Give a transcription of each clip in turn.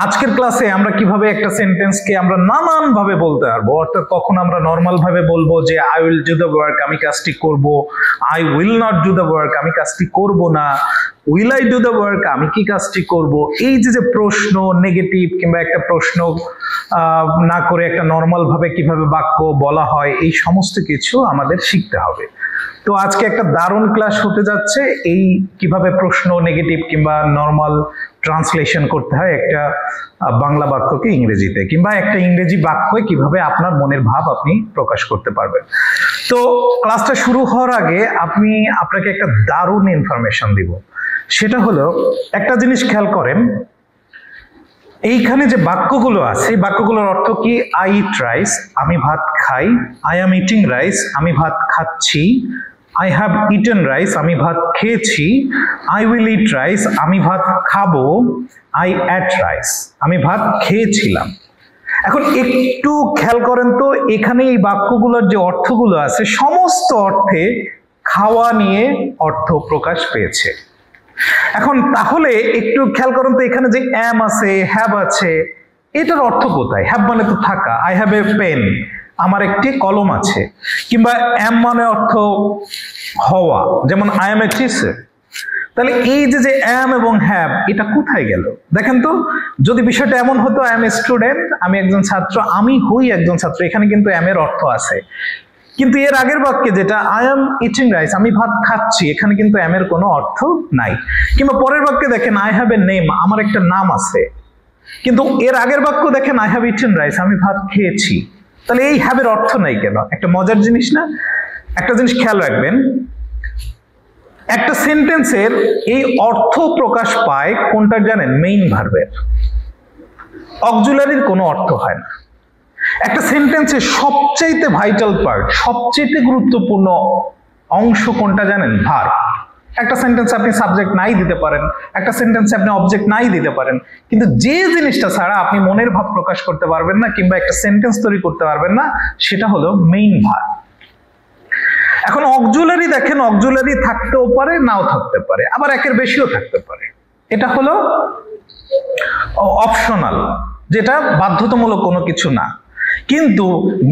আজকের ক্লাসে আমরা কিভাবে একটা সেন্টেন্সকে আমরা নানান ভাবে বলতে পারবো। অর্থাৎ কখন আমরা নর্মাল ভাবে বলবো যে I will do the work, আমি কাজটি করব। I will not do the work, আমি কাজটি করব না। Will I do the work, আমি কি কাজটি করব। এই যে প্রশ্ন নেগেটিভ কিংবা একটা প্রশ্ন না করে একটা নর্মাল ভাবে কিভাবে বাক্য বলা হয়, এই সমস্ত কিছু আমাদের শিখতে হবে। তো আজকে একটা দারুণ ক্লাস হতে যাচ্ছে, এই কিভাবে প্রশ্ন নেগেটিভ কিংবা নর্মাল ট্রান্সলেশন করতে হয় একটা বাংলা বাক্যকে ইংরেজিতে, কিংবা একটা ইংরেজি বাক্যে কিভাবে আপনার মনের ভাব আপনি প্রকাশ করতে পারবেন। তো ক্লাসটা শুরু হওয়ার আগে আপনাকে একটা দারুণ ইনফরমেশন দিব। সেটা হলো, একটা জিনিস খেয়াল করেন, এইখানে যে বাক্যগুলো আছে এই বাক্যগুলোর অর্থ কি? আই ইট রাইস, আমি ভাত খাই। আই অ্যাম ইটিং রাইস, আমি ভাত খাচ্ছি। আই হ্যাভ ইটেন রাইস, আমি ভাত খেয়েছি। আই উইল ইট রাইস, আমি ভাত খাবো। আই অ্যাট রাইস, আমি ভাত খেয়েছিলাম। এখন একটু খেয়াল করেন তো, এখানে এই বাক্যগুলোর যে অর্থগুলো আছে সমস্ত অর্থে খাওয়া নিয়ে অর্থ প্রকাশ পেয়েছে। এখন তাহলে একটু খেয়াল করেন তো, এখানে যে অ্যাম আছে, হ্যাভ আছে, এটার অর্থ কোথায়? হ্যাভ মানে তো থাকা, আই হ্যাভ এ পেন, আমার একটি কলম আছে। কিংবা অ্যাম মানে অর্থ হওয়া, যেমন আই এম এ টিচার। তাহলে এই যে অ্যাম এবং হ্যাভ, এটা কোথায় গেল? দেখেন তো, যদি বিষয়টা এমন হতো আই এম এ স্টুডেন্ট, আমি একজন ছাত্র, আমি হই একজন ছাত্র, এখানে কিন্তু অ্যাম এর অর্থ আছে। কিন্তু এর আগের বাক্যে যেটা আই এম ইটিং রাইস, আমি ভাত খাচ্ছি, এখানে কিন্তু অ্যাম এর কোনো অর্থ নাই। কিংবা পরের বাক্যে দেখেন আই হ্যাভ এ নেম, আমার একটা নাম আছে। কিন্তু এর আগের বাক্য দেখেন আই হ্যাভ ইটেন রাইস, আমি ভাত খেয়েছি। তাহলে এই হ্যাভ এর অর্থ নাই কেন? একটা মজার জিনিস না? একটা জিনিস খেয়াল রাখবেন, একটা সেন্টেন্সের এই অর্থ প্রকাশ পায় কোনটা জানেন? মেইন ভার্বের। অক্সিলারির কোনো অর্থ হয় না। একটা সেন্টেন্সের সবচাইতে ভাইটাল পার্ট, সবচাইতে গুরুত্বপূর্ণ অংশ কোনটা জানেন? ভার্ব। একটা সেন্টেন্সে আপনি সাবজেক্ট নাই দিতে পারেন, একটা সেন্টেন্সে আপনি অবজেক্ট নাই দিতে পারেন, কিন্তু যে জিনিসটা ছাড়া আপনি মনের ভাব প্রকাশ করতে পারবেন না কিংবা একটা সেন্টেন্স তৈরি করতে পারবেন না, সেটা হলো মেইন ভার্ব। এখন অক্সিলারি দেখেন, অক্সিলারি থাকতেও পারে, নাও থাকতে পারে, আবার একের বেশিও থাকতে পারে। এটা হলো অপশনাল, যেটা বাধ্যতামূলক কোনো কিছু না। কিন্তু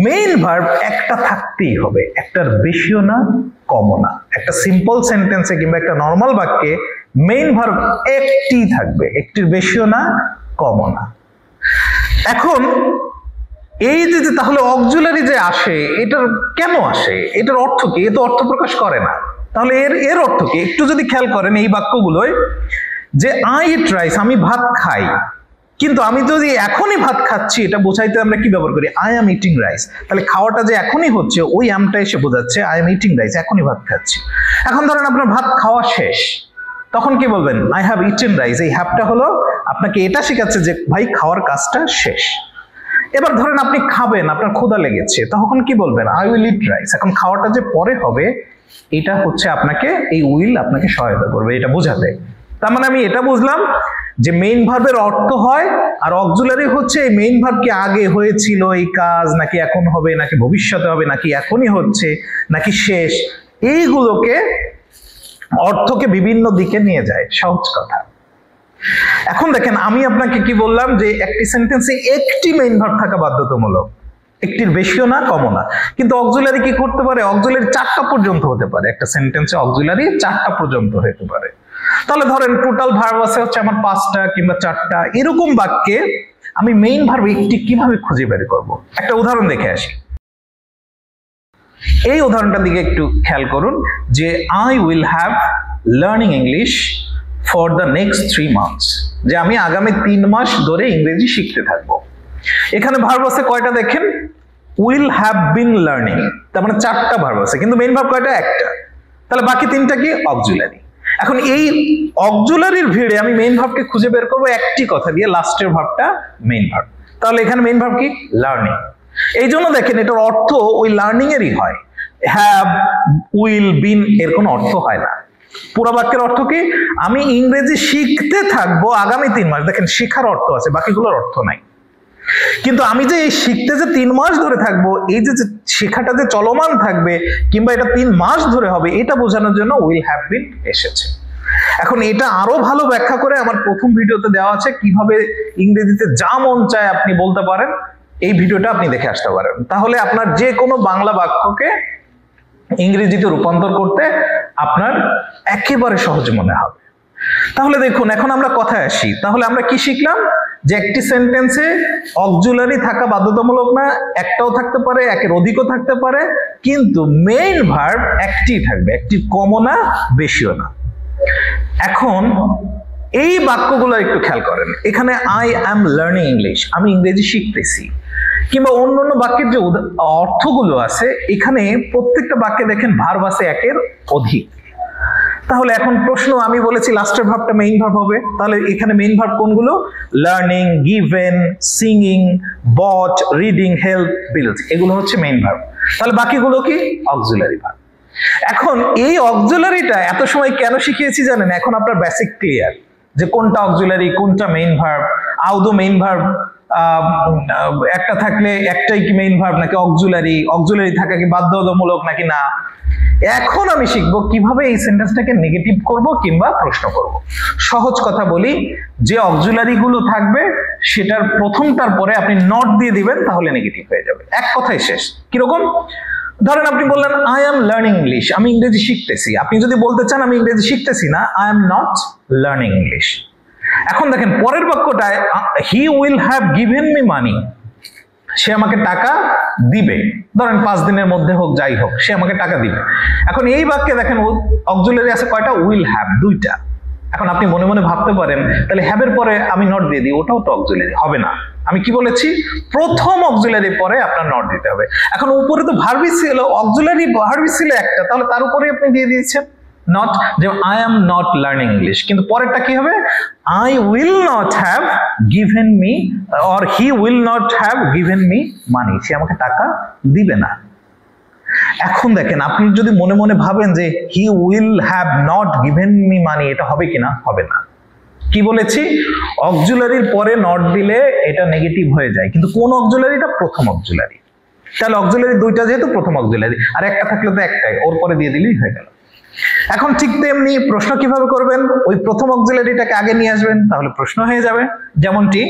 মেইন ভার্ব একটা থাকতেই হবে, একটার বেশিও না, কমও না। একটা সিম্পল সেন্টেন্সে কিংবা একটা নর্মাল বাক্যে মেইন ভার্ব একটি থাকবে, একটির বেশিও না, কমও না। এখন এই যে তাহলে অক্সিলারি যে আসে, এটার কেন আসে? এটার অর্থ কি? এ তো অর্থ প্রকাশ করে না। তাহলে এর অর্থ কি? একটু যদি খেয়াল করেন এই বাক্যগুলোয়, যে আই ইট রাইস, আমি ভাত খাই, কিন্তু আমি যদি এখনই ভাত খাচ্ছি, এটা বোঝাইতে আমরা কি ব্যবহার করি? I am eating rice. তাহলে খাওয়াটা যে এখনই হচ্ছে, ওই আমটা এসে বোঝাচ্ছে আই অ্যাম ইটিং রাইস, এখনই ভাত খাচ্ছি। এখন ধরেন আপনার ভাত খাওয়া শেষ, তখন কি বলবেন? I have eaten rice. এই হ্যাভটা হলো আপনাকে এটা শেখাচ্ছে যে ভাই খাওয়ার কাজটা শেষ। এবার ধরেন আপনি খাবেন, আপনার ক্ষুধা লেগেছে, তখন কি বলবেন? I will eat rice. এখন খাওয়াটা যে পরে হবে, এটা হচ্ছে আপনাকে, এই উইল আপনাকে সহায়তা করবে এটা বোঝাতে। তার মানে আমি এটা বুঝলাম যে মেইন ভার্বের অর্থ হয়, আর অক্সিলারি হচ্ছে এই মেইন ভার্ব কি আগে হয়েছিল এই কাজ, নাকি এখন হবে, নাকি ভবিষ্যতে হবে, নাকি এখনই হচ্ছে, নাকি শেষ, এইগুলোকে অর্থকে বিভিন্ন দিকে নিয়ে যায়। সহজ কথা। এখন দেখেন, আমি আপনাকে কি বললাম যে একটি সেন্টেন্সে একটি মেইন ভার্ব থাকা বাধ্যতামূলক, একটির বেশিও না, কমও না। কিন্তু অক্সিলারি কি করতে পারে? অক্সিলারি 4টা পর্যন্ত হতে পারে। একটা সেন্টেন্সে অক্সিলারি 4টা পর্যন্ত হতে পারে। তাহলে ধরেন টোটাল ভার্ব আছে হচ্ছে আমার 5টা কিংবা 4টা। এরকম বাক্যে আমি মেইন ভার্ব একটি কিভাবে খুঁজে বের করব? একটা উদাহরণ দেখে আসি। এই উদাহরণটার দিকে একটু খেয়াল করুন, যে I will have learning English for the next 3 months, যে আমি আগামী 3 মাস ধরে ইংরেজি শিখতে থাকবো। এখানে ভার্ব আছে কয়টা দেখেন? উইল হ্যাভ বিন লার্নিং, তার মানে 4টা ভার্ব আছে, কিন্তু মেইন ভার্ব কয়টা? একটা। তাহলে বাকি 3টা কি? অক্সিলারি। এখন এই অক্সিলারির ভিড়ে আমি মেইন ভার্বকে খুঁজে বের করবো একটি কথা দিয়ে, লাস্টের ভার্বটা মেইন ভার্ব। তাহলে এখানে মেইন ভার্ব কি? লার্নিং। এই জন্য দেখেন এটার অর্থ ওই লার্নিং এরই হয়, হ্যাভ, উইল, বিন এর কোনো অর্থ হয় না। পুরো বাক্যের অর্থ কি? আমি ইংরেজি শিখতে থাকবো আগামী 3 মাস। দেখেন শেখার অর্থ আছে, বাকিগুলোর অর্থ নাই। কিন্তু আমি যে এই শিখতে যে 3 মাস ধরে থাকবো, এই যে শেখাটা যে চলমান থাকবে কিংবা এটা 3 মাস ধরে হবে, এটা বোঝানোর জন্য উইল হ্যাভ বিন এসেছে। এখন এটা আরো ভালো ব্যাখ্যা করে আমার প্রথম ভিডিওতে দেওয়া আছে, কিভাবে ইংরেজিতে যা মন চায় আপনি বলতে পারেন। এই ভিডিওটা আপনি দেখে আসতে পারেন, তাহলে আপনার যে কোনো বাংলা বাক্যকে ইংরেজিতে রূপান্তর করতে আপনার একেবারে সহজ মনে হবে। তাহলে দেখুন, এখন আমরা কথায় আসি। তাহলে আমরা কি শিখলাম? যে একটি সেন্টেন্সে অক্সিলারি থাকা বাধ্যতামূলক না, একটাও থাকতে পারে, একের অধিকও থাকতে পারে, কিন্তু মেইন ভার্ব একটি থাকবে, একটি কমও না, বেশিও না। এখন এই বাক্যগুলো একটু খেয়াল করেন। এখানে আই অ্যাম লার্নিং ইংলিশ, আমি ইংরেজি শিখতেছি, কিংবা অন্যান্য বাক্যের যে অর্থগুলো আছে, এখানে প্রত্যেকটা বাক্যে দেখেন ভার্ব আছে একের অধিক। তাহলে এখন প্রশ্ন, আমি বলেছি লাস্টের ভার্বটা মেইন ভার্ব হবে, তাহলে এখানে মেইন ভার্ব কোনগুলো? লার্নিং, গিভেন, সিঙ্গিং, বট, রিডিং, হেল্প, বিল্ড, এগুলো হচ্ছে মেইন ভার্ব। তাহলে বাকিগুলো কি? Auxiliary verb. এখন এই অক্সিলারিটা এত সময় কেন শিখিয়েছি জানেন? এখন আপনার বেসিক ক্লিয়ার যে কোনটা অক্সিলারি, কোনটা মেইন ভার্ব, আদৌ মেইন ভার্ব একটা থাকলে একটাই কি মেইন ভার্ব নাকি অক্সিলারি থাকা কি বাধ্যতামূলক নাকি না। এখন আমি শিখবো কিভাবে এই সেন্টেন্সটাকে নেগেটিভ করব কিংবা প্রশ্ন করব। সহজ কথা বলি, যে অক্সিলারি গুলো থাকবে সেটার প্রথমটার পরে আপনি নট দিয়ে দিবেন, তাহলে নেগেটিভ হয়ে যাবে, এক কথাই শেষ। কিরকম? ধরেন আপনি বললেন আই এম লার্নিং ইংলিশ, আমি ইংরেজি শিখতেছি। আপনি যদি বলতে চান আমি ইংরেজি শিখতেছি না, I am not learning English. এখন দেখেন পরের বাক্যটায় he will have given me money, সে আমাকে টাকা দিবে। ধরেন 5 দিনের মধ্যে হোক, যাই হোক, সে আমাকে টাকা দিবে। এখন এই বাক্যে দেখেন অক্সিলারি আছে কয়টা? উইল হ্যাভ, 2টা। এখন আপনি মনে মনে ভাবতে পারেন তাহলে হ্যাভের পরে আমি নট দিয়ে দিই, ওটাও তো অক্সিলারি হবে না। আমি কি বলেছি? প্রথম অক্সিলারি পরে আপনার নট দিতে হবে। এখন উপরে তো ভার্বই ছিল, অক্সিলারি ভার্বই ছিল একটা, তাহলে তার উপরে আপনি দিয়ে দিয়েছেন নট, যে I am not learning English. কিন্তু পরেরটা কি হবে? I will not have given me, or he will not have given me money, সে আমাকে টাকা দিবে না। এখন দেখেন, আপনি যদি মনে মনে ভাবেন যে হি will have not given me মানি, এটা হবে কিনা? হবে না। কি বলেছি? অক্সিলারির পরে নট দিলে এটা নেগেটিভ হয়ে যায়, কিন্তু কোন অক্সিলারিটা? প্রথম অক্সিলারি। তাহলে অক্সিলারি 2টা যেহেতু প্রথম অক্সিলারি, আর একটা থাকলে তো একটাই, ওর পরে দিয়ে দিলেই হয়ে গেল। এখন ঠিক তেমনি প্রশ্ন কিভাবে করবেন? ওই প্রথম অক্সিলারিটাকে আগে নিয়ে আসবেন, তাহলে প্রশ্ন হয়ে যাবে। যেমনটি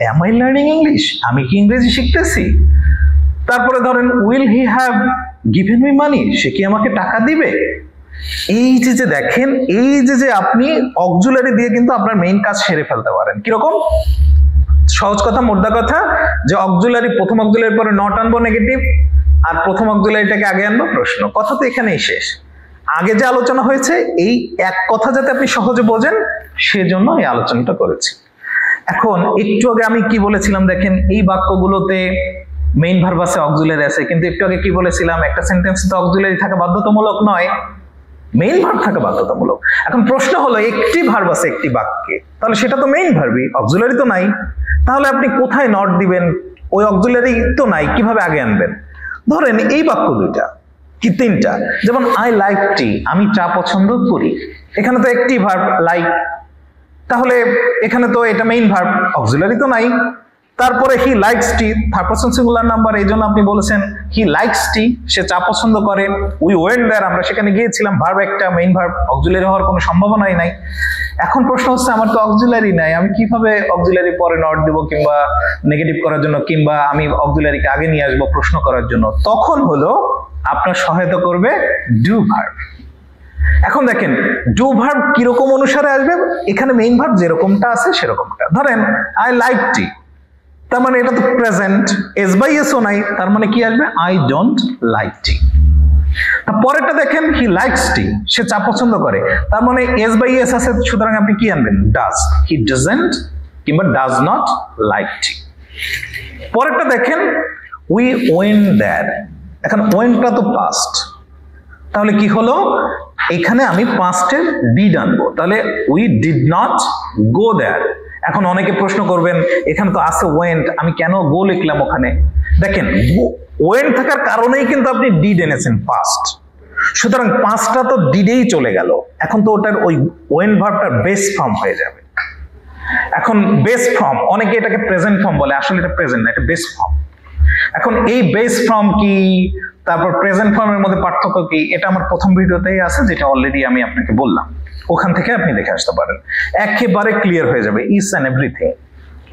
অ্যাম আই লার্নিং ইংলিশ, আমি কি ইংরেজি শিখতেছি? তারপরে ধরেন will he have given me money, সে কি আমাকে টাকা দিবে? এই যে দেখেন, এই যে আপনি অক্সিলারি দিয়ে কিন্তু আপনার মেইন কাজ সেরে ফেলতে পারেন। কিরকম? সহজ কথা, মোদ্দা কথা, যে অক্সিলারি, প্রথম অক্সিলারির পরে নট আনবো নেগেটিভ, আর প্রথম অক্সিলারিটাকে আগে আনবো প্রশ্ন। কথা তো এখানেই শেষ। আগে যে আলোচনা হয়েছে, এই এক কথা যাতে আপনি সহজে বোঝেন সেজন্য এই আলোচনাটা করেছি। এখন একটু আগে আমি কি বলেছিলাম দেখেন, এই বাক্যগুলোতে মেইন ভার্ব আছে, অক্সিলারি আছে, কিন্তু একটু আগে কি বলেছিলাম? একটা সেন্টেন্সে তো অক্সিলারি থাকা বাধ্যতামূলক নয়, মেইন ভার্ব থাকা বাধ্যতামূলক। এখন প্রশ্ন হলো, একটি ভার্ব আছে একটি বাক্যে, তাহলে সেটা তো মেইন ভার্বই, অক্সিলারি তো নাই। তাহলে আপনি কোথায় নট দিবেন? ওই অক্সিলারি তো নাই, কিভাবে আগে আনবেন? ধরেন এই বাক্য 2টা কি 3টা, যেমন আই লাইক টি, আমি চা পছন্দ করি। এখানে তো একটি ভার্ব লাইক, তাহলে এখানে তো এটা মেইন ভার্ব, অক্সিলারি তো নাই। তারপরে he likes T, third person singular number, এই জন্য আপনি বলেছেন হি লাইকস টি, সে চা পছন্দ করে। উই ওয়েন্ট দেয়ার, আমরা সেখানে গিয়েছিলাম, ভার্ব একটা, মেইন ভার্ব, অক্সিলারি হওয়ার কোনো সম্ভাবনাই নাই। এখন প্রশ্ন হচ্ছে, আমার তো অক্সিলারি নাই, আমি কিভাবে অক্সিলারি পরে নট দিব কিংবা নেগেটিভ করার জন্য, কিংবা আমি অক্সিলারিকে আগে নিয়ে আসবো প্রশ্ন করার জন্য? তখন হলো আপনার সহায়তা করবে ডু ভার্ব। এখন দেখেন ডু ভার্ব কিরকম অনুসারে আসবে? এখানে মেইন ভার্ব যেরকমটা আছে সেরকমটা। ধরেন আই লাইক টি, তার মানে এটা তো প্রেজেন্ট, এস বাই এস ও নাই, তার মানে কি আসবে? I don't like tea. পরেরটা দেখেন হি লাইকস টি, সে চা পছন্দ করে, তার মানে এস বাই এস আছে, সুতরাং আপনি কি আনবেন? ডাজ। হি ডাজন্ট কিংবা ডাজ নট লাইক টি। পরেরটা দেখেন উই ওয়েন্ট দেয়ার, এখন ওয়েন্টটা তো পাস্ট, তাহলে কি হলো? এখানে আমি পাস্টের ডিড আনবো, তাহলে উই ডিড নট গো দেয়ার। এখন অনেকে প্রশ্ন করবেন, এখানে তো আছে ওয়েন্ট, আমি কেন গো লিখলাম ওখানে? দেখেন ওয়েন্ট থাকার কারণেই কিন্তু আপনি ডিড এনেছেন পাস্ট, সুতরাং পাস্টটা তো ডিডেই চলে গেল। এখন তো ওটার ওই ওয়েন্ট ভার্বটার বেস ফর্ম হয়ে যাবে। এখন বেস ফর্ম, অনেকে এটাকে প্রেজেন্ট ফর্ম বলে, আসলে এটা প্রেজেন্ট না, এটা বেস ফর্ম। এখন এই বেস ফর্ম কি, তারপর প্রেজেন্ট ফর্মের মধ্যে পার্থক্য কি, এটা আমার প্রথম ভিডিওতেই আছে, যেটা অলরেডি আমি আপনাকে বললাম। ওখান থেকে আপনি দেখে আসতে পারেন, একেবারে ক্লিয়ার হয়ে যাবে ইচ অ্যান্ড এভরিথিং।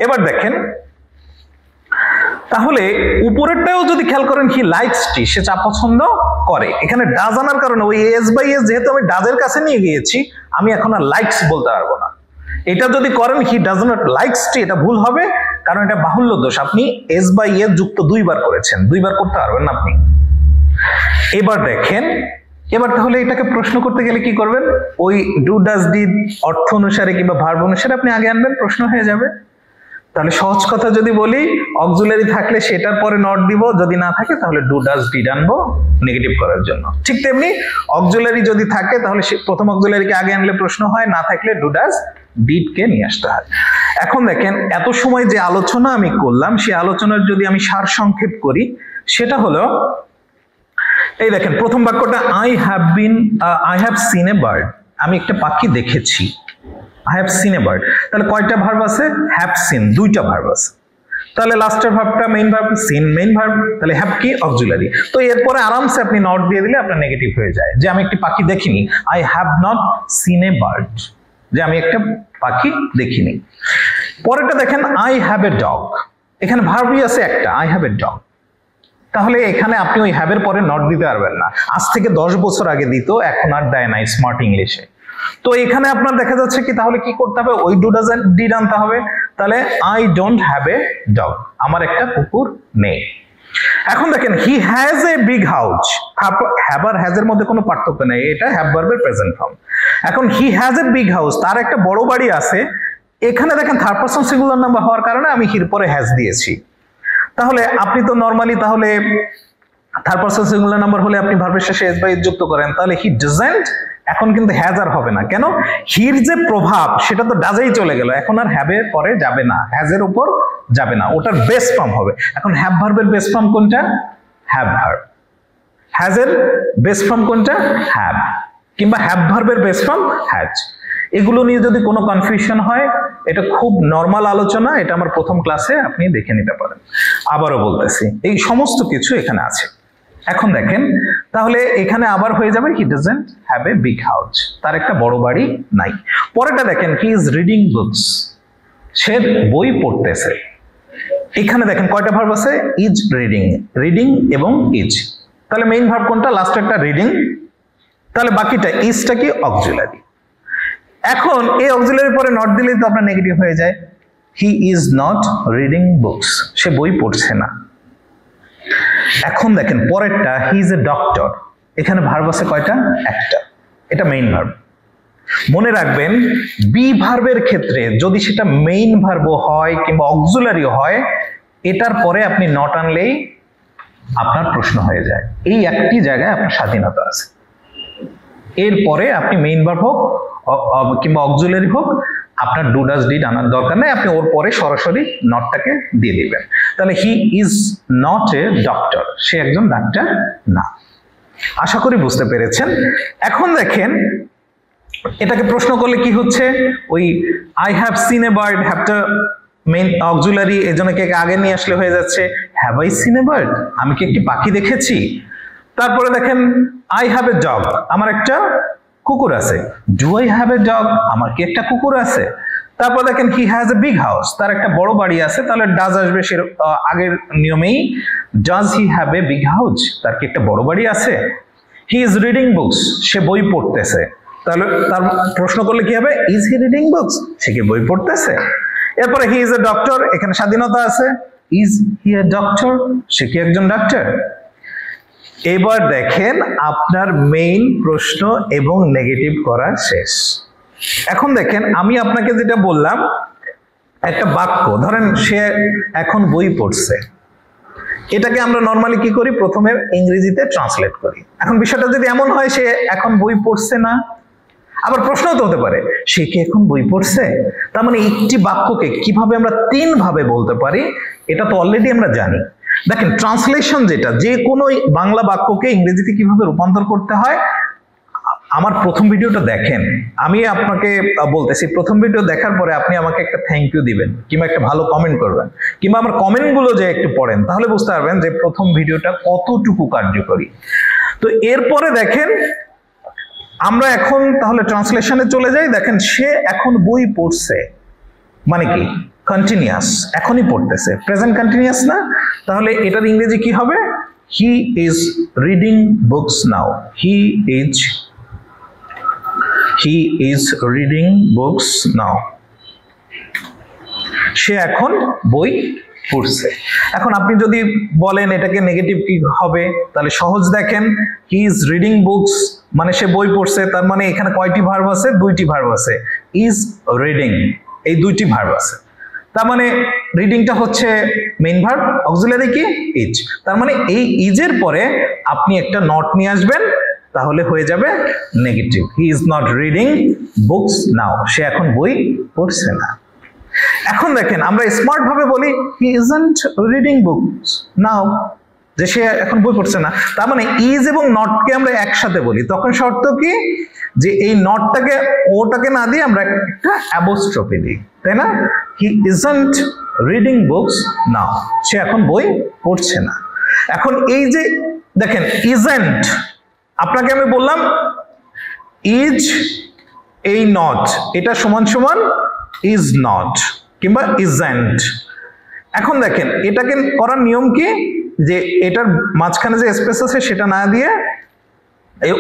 এবার দেখেন, তাহলে উপরেরটাও যদি খেয়াল করেন, হি লাইকস টি, সে চা পছন্দ করে। এখানে ডাজ আনার কারণে ওই এস বাই এস যেহেতু আমি ডাজের কাছে নিয়ে গিয়েছি, আমি এখন আর লাইকস বলতে পারবো না। এটা যদি করেন হি ডাজ নট লাইকস টি, এটা ভুল হবে, কারণ এটা বাহুল্য দোষ। আপনি এস বাই এস যুক্ত দুইবার করেছেন, দুইবার করতে পারবেন না আপনি। এবার দেখেন, এবার তাহলে এটাকে প্রশ্ন করতে গেলে কি করবেন, ওই ডু ডাজ ডিড অর্থ অনুসারে কিংবা ভার্ব অনুসারে আপনি আগে আনবেন, প্রশ্ন হয়ে যাবে। তাহলে সহজ কথা যদি বলি, অক্সিলারি থাকলে সেটার পরে নট দিব, যদি না থাকে তাহলে ডু ডাজ ডিড আনবো নেগেটিভ করার জন্য। ঠিক তেমনি অক্সিলারি যদি থাকে তাহলে প্রথম অক্সিলারিকে আগে আনলে প্রশ্ন হয়, না থাকলে ডু ডাজ ডিড কে নিয়ে আসতে হয়। এখন দেখেন, এত সময় যে আলোচনা আমি করলাম, সেই আলোচনার যদি আমি সার সংক্ষেপ করি, সেটা হলো এই দেখেন, প্রথম বাক্যটা I have seen a bird, আমি একটা পাখি দেখেছি। I have seen a bird, তাহলে কয়টা ভার্ব আছে? have seen, দুইটা ভার্ব আছে। তাহলে লাস্টের ভার্বটা main verb, seen main verb, তাহলে have কি অক্সিলারি। তো এরপরে আরামসে আপনি নট দিয়ে দিলে আপনার নেগেটিভ হয়ে যায়, যে আমি একটি পাখি দেখিনি, I have not seen a bird, যে আমি একটা পাখি দেখিনি। পরেরটা দেখেন, I have a dog, এখানে ভার্বই আছে একটা, I have a dog। তাহলে এখানে আপনি ওই হ্যাভ এর পরে নট দিতে পারবেন না, আজ থেকে 10 বছর আগে দিত, এখন আর দেয় না স্মার্ট ইংলিশে। তো এখানে আপনার দেখা যাচ্ছে কি, তাহলে কি করতে হবে, ওই ডু ডাজ ডিড আনতে হবে। তাহলে I don't have a dog, আমার একটা কুকুর নেই। এখন দেখেন, he has a big house, have আর হ্যাজ এর মধ্যে কোনো পার্থক্য নেই, এটা হ্যাভ ভার্বের প্রেজেন্ট ফর্ম। এখন হি হ্যাজ এ বিগ হাউস, তার একটা বড় বাড়ি আছে। এখানে দেখেন থার্ড পারসন সিঙ্গুলার নাম্বার হওয়ার কারণে আমি হির পরে হ্যাজ দিয়েছি। তাহলে আপনি তো নরমালি তাহলে থার্ড পারসন সিঙ্গুলার নাম্বার হলে আপনি ভার্বের শেষে এস বাই এস যুক্ত করেন, তাহলে হি ডাজন্ট, এখন কিন্তু হ্যাজ আর হবে না। কেন? হির যে প্রভাব সেটা তো ডাজেই চলে গেল, এখন আর হ্যাভ এর পরে যাবে না, হ্যাজ এর উপর যাবে না, ওটার বেস ফর্ম হবে। এখন হ্যাভ ভার্বের বেস ফর্ম কোনটা? Have verb. হ্যাজ এর বেস ফর্ম কোনটা? হ্যাভ, কিংবা হ্যাভ ভার্বের বেস ফর্ম হ্যাজ। এগুলো নিয়ে যদি কোনো কনফিউশন হয়, এটা খুব নর্মাল আলোচনা, এটা আমার প্রথম ক্লাসে আপনি দেখে নিতে পারেন। আবারও বলতেছি, এই সমস্ত কিছু এখানে আছে। এখন দেখেন, তাহলে এখানে আবার হয়ে যাবে he doesn't have a big house, তার একটা বড় বাড়ি নাই। পরেরটা দেখেন, হি ইজ রিডিং বুকস, সে বই পড়তেছে। এখানে দেখেন কয়টা ভার্ব আছে? ইজ, রিডিং, রিডিং এবং ইজ। তাহলে মেইন ভার্ব কোনটা? লাস্ট একটা রিডিং, তাহলে বাকিটা ইজটা কি? অক্সিলারি। এখন এই অক্সিলারির পরে নট দিলেই তো আপনার নেগেটিভ হয়ে যায়। He is not reading books, সে বই পড়ছে না। এখন দেখেন পরেরটা, হি ইজ এ ডক্টর, এখানে ভার্ব আছে কয়টা? একটা, এটা মেইন ভার্ব। মনে রাখবেন, বি ভার্বের ক্ষেত্রে যদি সেটা মেইন ভার্ব হয় কিংবা অক্সিলারি হয়, এটার পরে আপনি নট আনলেই আপনার প্রশ্ন হয়ে যায়। এই একটি জায়গায় আপনার স্বাধীনতা আছে, এরপরে আপনি মেইন ভার্ব হোক কিংবা অক্সিলারি হোক, আপনার ডু ডাজ ডিড আনার দরকার নেই, আপনি ওর পরে সরাসরি নটটাকে দিয়ে দিবেন। তাহলে he is not a doctor, সে একজন ডাক্তার না। আশা করি বুঝতে পেরেছেন। এখন দেখেন, এটাকে প্রশ্ন করলে কি হচ্ছে, ওই I have seen a bird, হ্যাভটা মেইন অক্সিলারি, এজন্য কে আগে নিয়ে আসলে হয়ে যাচ্ছে have I seen a bird, আমি কি একটি পাখি দেখেছি। তারপরে দেখেন, আই হ্যাভ এ ডগ, আমার একটা কুকুর আছে। Do I have a dog, আমার কি একটা কুকুর আছে। তারপর দেখেন, he has a big house, তার একটা বড় বাড়ি আছে। তাহলে ডাজ আসবে সে আগের নিয়মেই, does he have a big house, তার কি একটা বড় বাড়ি আছে। হি ইজ রিডিং বুকস, সে বই পড়তেছে। তাহলে তার প্রশ্ন করলে কি হবে? ইজ হি রিডিং বুকস, সে কি বই পড়তেছে। এরপরে হি ইজ এ ডক্টর, এখানে স্বাধীনতা আছে। ইজ হি এ ডক্টর, সে কি একজন ডাক্তার। এবার দেখেন আপনার মেইন প্রশ্ন এবং নেগেটিভ করা শেষ। এখন দেখেন, আমি আপনাকে যেটা বললাম, একটা বাক্য ধরেন, সে এখন বই পড়ছে, এটাকে আমরা নর্মালি কি করি? প্রথমে ইংরেজিতে ট্রান্সলেট করি। এখন বিষয়টা যদি এমন হয় সে এখন বই পড়ছে না, আবার প্রশ্ন তো হতে পারে সে কি এখন বই পড়ছে। তার মানে একটি বাক্যকে কিভাবে আমরা 3 ভাবে বলতে পারি, এটা তো অলরেডি আমরা জানি। দেখেন, ট্রান্সলেশন যেটা, যে কোনো বাংলা বাক্যকে ইংরেজিতে কিভাবে রূপান্তর করতে হয়, আমার প্রথম ভিডিওটা দেখেন। আমি আপনাকে বলতেছি, প্রথম ভিডিও দেখার পরে আপনি আমাকে একটা থ্যাংক ইউ দিবেন কিংবা একটা ভালো কমেন্ট করবেন, কিংবা আমার কমেন্টগুলো যে একটু পড়েন, তাহলে বুঝতে পারবেন যে প্রথম ভিডিওটা কতটুকু কার্যকরী। তো এরপরে দেখেন, আমরা এখন তাহলে ট্রান্সলেশনে চলে যাই। দেখেন সে এখন বই পড়ছে, মানে কি কন্টিনিউয়াস, এখনই পড়তেছে, প্রেজেন্ট কন্টিনিউয়াস না? তাহলে এটার ইংরেজি কি হবে? He is reading books now. He is reading books now. সে এখন বই পড়ছে। এখন আপনি যদি বলেন এটাকে নেগেটিভ কি হবে, তাহলে সহজ দেখেন, হি ইজ রিডিং বুকস মানে সে বই পড়ছে, তার মানে এখানে কয়টি ভার্ব আছে? দুইটি ভার্ব আছে। ইজ রিডিং, এই দুইটি ভার্ব আছে। তার মানে রিডিংটা হচ্ছে মেইন ভার্ব, অক্সিলারি কি ইজ। তার মানে এই ইজের পরে আপনি একটা নট নিয়ে আসবেন, তাহলে হয়ে যাবে negative. He is not reading books now, সে এখন বই পড়ছে না। এখন দেখেন আমরা স্মার্ট ভাবে বলি হি ইজন্ট রিডিং বুকস নাও, যে সে এখন বই পড়ছে না। তার মানে ইজ এবং নটকে আমরা একসাথে বলি, তখন শর্ত কি যে এই নটটাকে ওটাকে না দিয়ে আমরা একটা অ্যাপোস্ট্রফি দিই, তাই না? He isn't reading books now, সে এখন বই পড়ছে না। এখন এই যে দেখেন ইজন্ট, আপনাকে আমি বললাম ইজ এই নট, এটা সমান সমান ইজ নট কিংবা ইজন্ট। এখন দেখেন এটাকে করার নিয়ম কি, যে এটার মাঝখানে যে স্পেস আছে সেটা না দিয়ে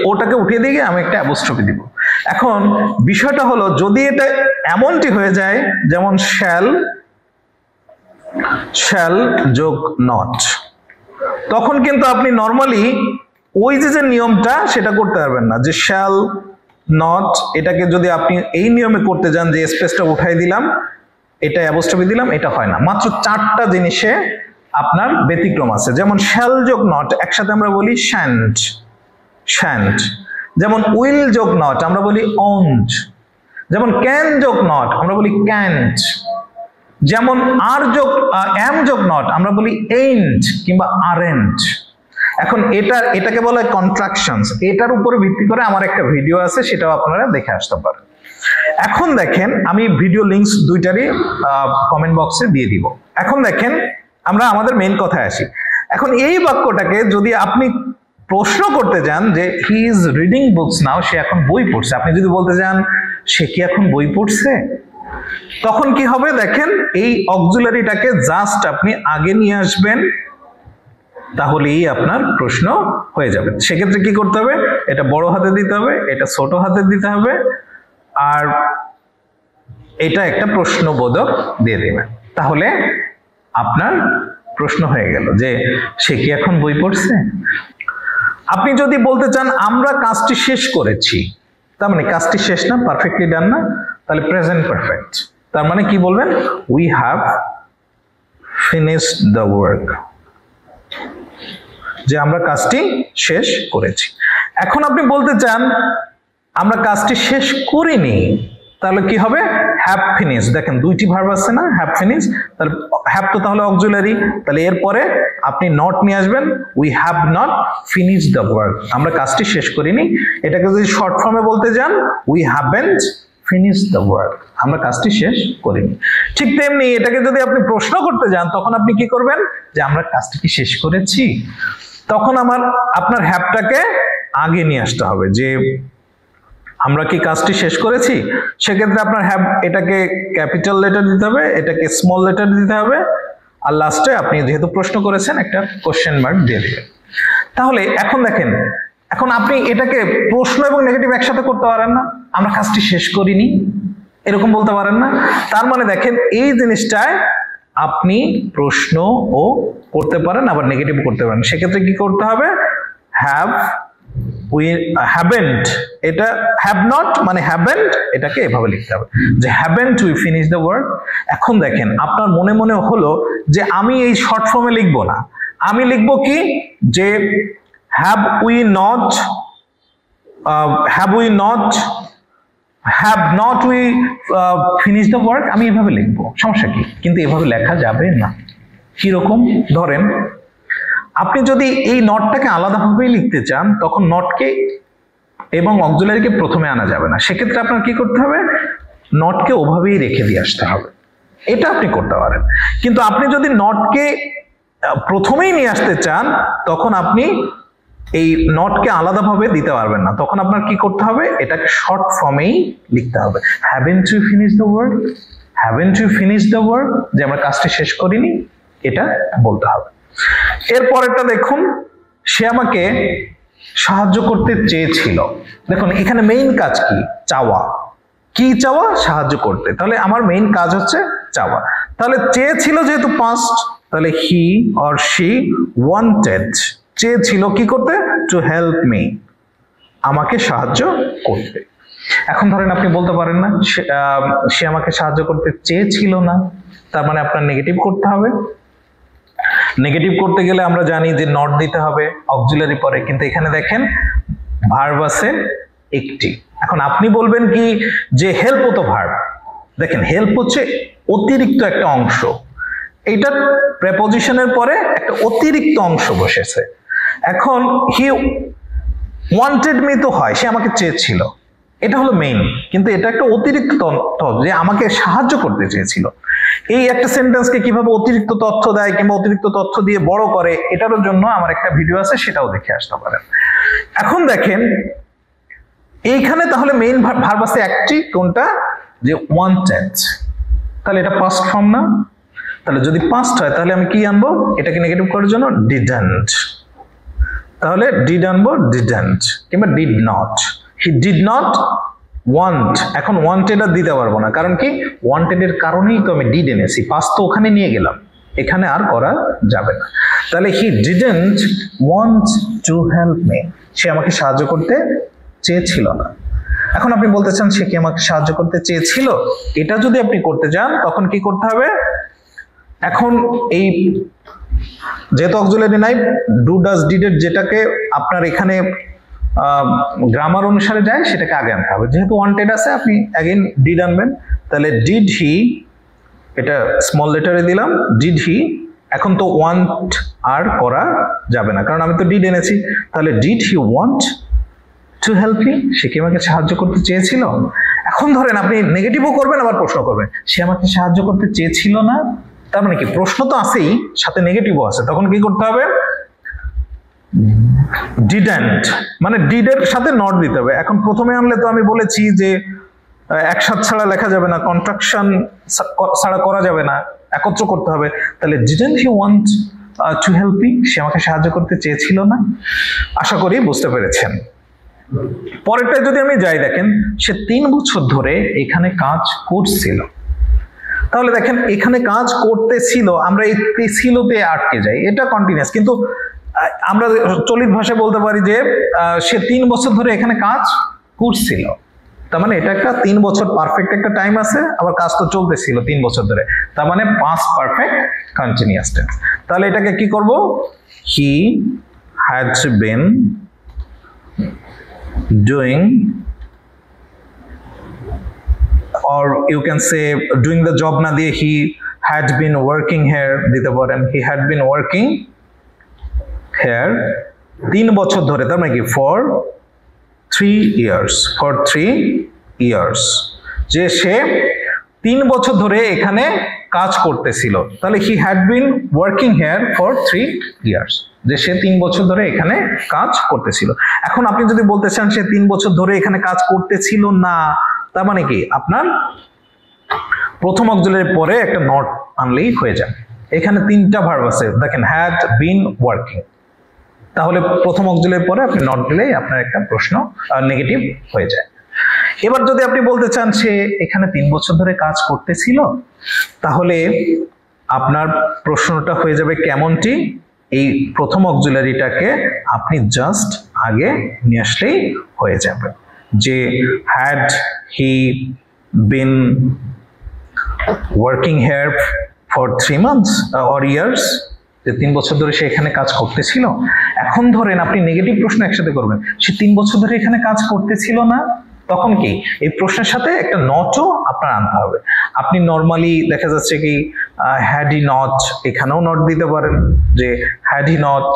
ওটাকে উঠিয়ে দিয়ে আমি একটা অ্যাপোস্ট্রফি দিব। এখন বিষয়টা হলো যদি এটা এমনটি হয়ে যায় যেমন শ্যাল যোগ নট, তখন কিন্তু আপনি নর্মালি ওই যে নিয়মটা সেটা করতে পারবেন না, যে শ্যাল নট এটাকে যদি আপনি এই নিয়মে করতে যান যে স্পেসটা উঠাই দিলাম, এটা অ্যাপোস্ট্রফি দিলাম, এটা হয় না। মাত্র 4টা জিনিসে আপনার ব্যতিক্রম আছে। যেমন শ্যাল যোগ নট একসাথে আমরা বলি শ্যান্ট, যেমন উইল যোগ নট আমরা বলি ওন্ট, যেমন ক্যান যোগ নট আমরা বলি ক্যান্ট, যেমন এম যোগ নট আমরা বলি এইন্ট কিংবা আরেন্ট। এখন এটাকে বলা হয় কন্ট্রাকশনস। এটার উপরে ভিত্তি করে আমার একটা ভিডিও আছে, সেটাও আপনারা দেখে আসতে পারেন। এখন দেখেন আমি ভিডিও লিংকস দুইটারই কমেন্ট বক্সে দিয়ে দিব। এখন দেখেন আমরা আমাদের মেইন কথায় আসি। এখন এই বাক্যটাকে যদি আপনি প্রশ্ন করতে যান যে হি ইজ রিডিং বুকস নাও, সে এখন বই পড়ছে, আপনি যদি বলতে যান সে কি এখন বই পড়ছে, তখন কি হবে দেখেন, এই অক্সিলারিটাকে জাস্ট আপনি আগে নিয়ে আসবেন, তাহলেই আপনার প্রশ্ন হয়ে যাবে। সেক্ষেত্রে কি করতে হবে, এটা বড় হাতে দিতে হবে, এটা ছোট হাতে দিতে হবে, আর এটা একটা প্রশ্নবোধক দিয়ে দেবেন, তাহলে আপনার প্রশ্ন হয়ে গেল যে সে কি এখন বই পড়ছে। আপনি যদি বলতে চান আমরা কাজটি শেষ করেছি, তার মানে কাজটি শেষ না, পারফেক্টলি ডান না, তাহলে প্রেজেন্ট পারফেক্ট। তার মানে কি বলবেন, we have finished the work, যে আমরা কাজটি শেষ করেছি। এখন আপনি বলতে চান আমরা কাজটি শেষ করিনি, তাহলে কি হবে, হ্যাভ ফিনিশ। দেখেন দুইটি ভার্ব আছে না, হ্যাভ ফিনিশ, তাহলে হ্যাভ তো তাহলে অক্সিলারি, তাহলে এরপরে আপনি নট নিয়ে আসবেন, we have not finish the work, আমরা কাজটি শেষ করিনি। এটাকে যদি শর্ট ফর্মে বলতে যান, we haven't finish the work, আমরা কাজটি শেষ করিনি। ঠিক তেমনি এটাকে যদি আপনি প্রশ্ন করতে যান, তখন আপনি কি করবেন, যে আমরা কাজটি কি শেষ করেছি, তখন আপনার হ্যাভটাকে আগে নিয়ে আসতে হবে, যে আমরা কি কাজটি শেষ করেছি। সেক্ষেত্রে আপনার হ্যাভ এটাকে ক্যাপিটাল লেটার দিতে হবে, এটাকে স্মল লেটার দিতে হবে, আর লাস্টে আপনি যেহেতু প্রশ্ন করেছেন একটা কোশ্চেন মার্ক দিয়ে দিবেন। তাহলে এখন দেখেন, এখন আপনি এটাকে প্রশ্ন এবং নেগেটিভ একসাথে করতে পারেন না, আমরা কাজটি শেষ করিনি এরকম বলতে পারেন না। তার মানে দেখেন এই জিনিসটায় আপনি প্রশ্নও করতে পারেন আবার নেগেটিভ করতে পারেন। সেক্ষেত্রে কি করতে হবে, হ্যাভ উই হ্যাভেন্ট, এটা হ্যাভ নট মানে হ্যাভেন্ট, এটাকে এভাবে লিখতে হবে যে haven't we finish the work. এখন দেখেন আপনার মনে মনে হলো যে আমি এই শর্ট ফর্মে লিখবো না, আমি লিখবো কি, যে have we not we finish the work, আমি এভাবে লিখবো, সমস্যা কি? কিন্তু এভাবে লেখা যাবে না। কিরকম, ধরেন আপনি যদি এই নটটাকে আলাদাভাবেই লিখতে চান, তখন নটকে এবং অক্সিলারিকে প্রথমে আনা যাবে না। সেক্ষেত্রে আপনার কি করতে হবে, নটকে ওভাবেই রেখে দিয়ে আসতে হবে, এটা আপনি করতে পারেন। কিন্তু আপনি যদি নটকে প্রথমেই নিয়ে আসতে চান, তখন আপনি এই নটকে আলাদাভাবে দিতে পারবেন না, তখন আপনার কি করতে হবে, এটাকে শর্ট ফর্মেই লিখতে হবে। Haven't you finish the work, haven't you finish the work, যে আমরা কাজটি শেষ করিনি, এটা বলতে হবে। এরপরেরটা দেখুন, সে আমাকে সাহায্য করতে চেয়েছিল। দেখুন এখানে মেইন কাজ কি, চাওয়া। কি চাওয়া, সাহায্য করতে। তাহলে আমার মেইন কাজ হচ্ছে চাওয়া। তাহলে চেয়েছিল যেহেতু পাস্ট, তাহলে হি অর শি ওয়ান্টেড, চেয়েছিল কি করতে, টু হেল্প মি, আমাকে সাহায্য করতে। এখন ধরেন আপনি বলতে পারেন না সে আমাকে সাহায্য করতে চেয়েছিল না, তার মানে আপনার নেগেটিভ করতে হবে। নেগেটিভ করতে গেলে আমরা জানি যে নট দিতে হবে অক্সিলারি পরে, কিন্তু এখানে দেখেন ভার্ব আছে একটি। এখন আপনি বলবেন কি যে হেল্প তো ভার্ব, দেখেন হেল্প হচ্ছে অতিরিক্ত একটা অংশ, এইটা প্রেপোজিশনের পরে একটা অতিরিক্ত অংশ বসেছে। এখন হি ওয়ান্টেড মি তো হয় সে আমাকে চেয়েছিল, এটা হলো মেইন, কিন্তু এটা একটা অতিরিক্ত তথ্য যে আমাকে সাহায্য করতে চেয়েছিল। এই একটা সেন্টেন্সকে কিভাবে অতিরিক্ত তথ্য দেয় কিংবা অতিরিক্ত তথ্য দিয়ে বড় করে, এটার জন্য আমার একটা ভিডিও আছে, সেটাও দেখে আসতে পারেন। এখন দেখেন এইখানে তাহলে মেইন ভার্ব আছে একটি, কোনটা, যে ওয়ান্টেড। তাহলে এটা পাস্ট ফর্ম না, তাহলে যদি পাস্ট হয় তাহলে আমি কি আনবো, এটাকে নেগেটিভ করার জন্য ডিডন্ট, তাহলে ডিড আনবো ডিডন্ট, কিংবা did not. He did not want, এখন ওয়ান্টেড আর দিতে পারবো না, কারণ কি ওয়ান্টেড এর কারণেই তো আমি ডিড এনেছি, পাস্ট তো ওখানে নিয়ে গেলাম, এখানে আর করা যাবে না। তাহলে he didn't want to help me, সে আমাকে সাহায্য করতে চেয়েছিল না। এখন আপনি বলতে চান সে কি আমাকে সাহায্য করতে চেয়েছিল, এটা যদি আপনি করতে চান তখন কি করতে হবে, এখন এই যেহেতু অক্সিলারি নাই, ডু ডাজ ডিডের যেটাকে আপনার এখানে গ্রামার অনুসারে যায় সেটাকে আগে আনতে হবে। যেহেতু ওয়ান্টেড আছে আপনি অ্যাগেন ডিড আনবেন, তাহলে ডিড হি, এটা স্মল লেটারে দিলাম ডিড হি। এখন তো ওয়ান্ট আর করা যাবে না, কারণ আমি তো ডিড এনেছি, তাহলে did he want to help me, সে কি আমাকে সাহায্য করতে চেয়েছিল। এখন ধরেন আপনি নেগেটিভও করবেন আবার প্রশ্ন করবেন, সে আমাকে সাহায্য করতে চেয়েছিল না, তার মানে কি প্রশ্ন তো আছেই সাথে নেগেটিভও আছে, তখন কি করতে হবে, ডিডন্ট, মানে ডিডের সাথে নট দিতে হবে। এখন প্রথমে আনলে তো আমি বলেছি যে একসাথ ছাড়া লেখা যাবে না, কন্ট্রাকশন ছাড়া করা যাবে না, একত্র করতে হবে। তাহলে didn't he want to help me, সে আমাকে সাহায্য করতে চেয়েছিল না। আশা করি বুঝতে পেরেছেন। পরেরটা যদি আমি যাই, দেখেন সে 3 বছর ধরে এখানে কাজ করছিল। তাহলে দেখেন এখানে কাজ করতেছিল, আমরা এই ছিলতে আটকে যাই, এটা কন্টিনিউয়াস, কিন্তু আমরা চলিত ভাষায় বলতে পারি যে সে 3 বছর ধরে এখানে কাজ করছিল, তার মানে এটা একটা 3 বছর পারফেক্ট একটা টাইম আছে, আবার কাজ তো চলতেছিল 3 বছর ধরে, তার মানে পাস্ট পারফেক্ট কন্টিনিউয়াস টেন্স। তাহলে এটাকে কি করব, he had been doing, or you can say doing the job না দিয়ে he had been working here দিতে পারেন, he had been working here 3 বছর ধরে, তার মানে কি for 3 years, for 3 years, যে সে 3 বছর ধরে এখানে কাজ করতেছিল। তাহলে he had been working here for 3 years, যে সে 3 বছর ধরে এখানে কাজ করতেছিল। এখন আপনি যদি বলতে চান সে 3 বছর ধরে এখানে কাজ করতেছিল না, তার মানে কি আপনার প্রথম অক্সিলারির পরে একটা নট আনলেই হয়ে যায়। এখানে 3টা ভার্ব আছে, দেখেন হ্যাড বিন ওয়ার্কিং, তাহলে প্রথম অক্সিলারির পরে আপনি নট দিলেই আপনার একটা প্রশ্ন নেগেটিভ হয়ে যায়। এবার যদি আপনি বলতে চান সে এখানে 3 বছর ধরে কাজ করতেছিল, তাহলে আপনার প্রশ্নটা হয়ে যাবে কেমনটি, এই প্রথম অক্সিলারিটাকে আপনি জাস্ট আগে নিয়ে আসলেই হয়ে যাবে, যে had he been working here for 3 months or years, যে 3 বছর ধরে সে এখানে কাজ করতেছিল। এখন ধরেন আপনি নেগেটিভ প্রশ্ন একসাথে করবেন, সে 3 বছর ধরে এখানে কাজ করতেছিল না, তখন কি এই প্রশ্নের সাথে একটা নটও আপনার আনতে হবে। আপনি নর্মালি দেখা যাচ্ছে কি had he not, এখানেও নট দিতে পারেন, যে had he not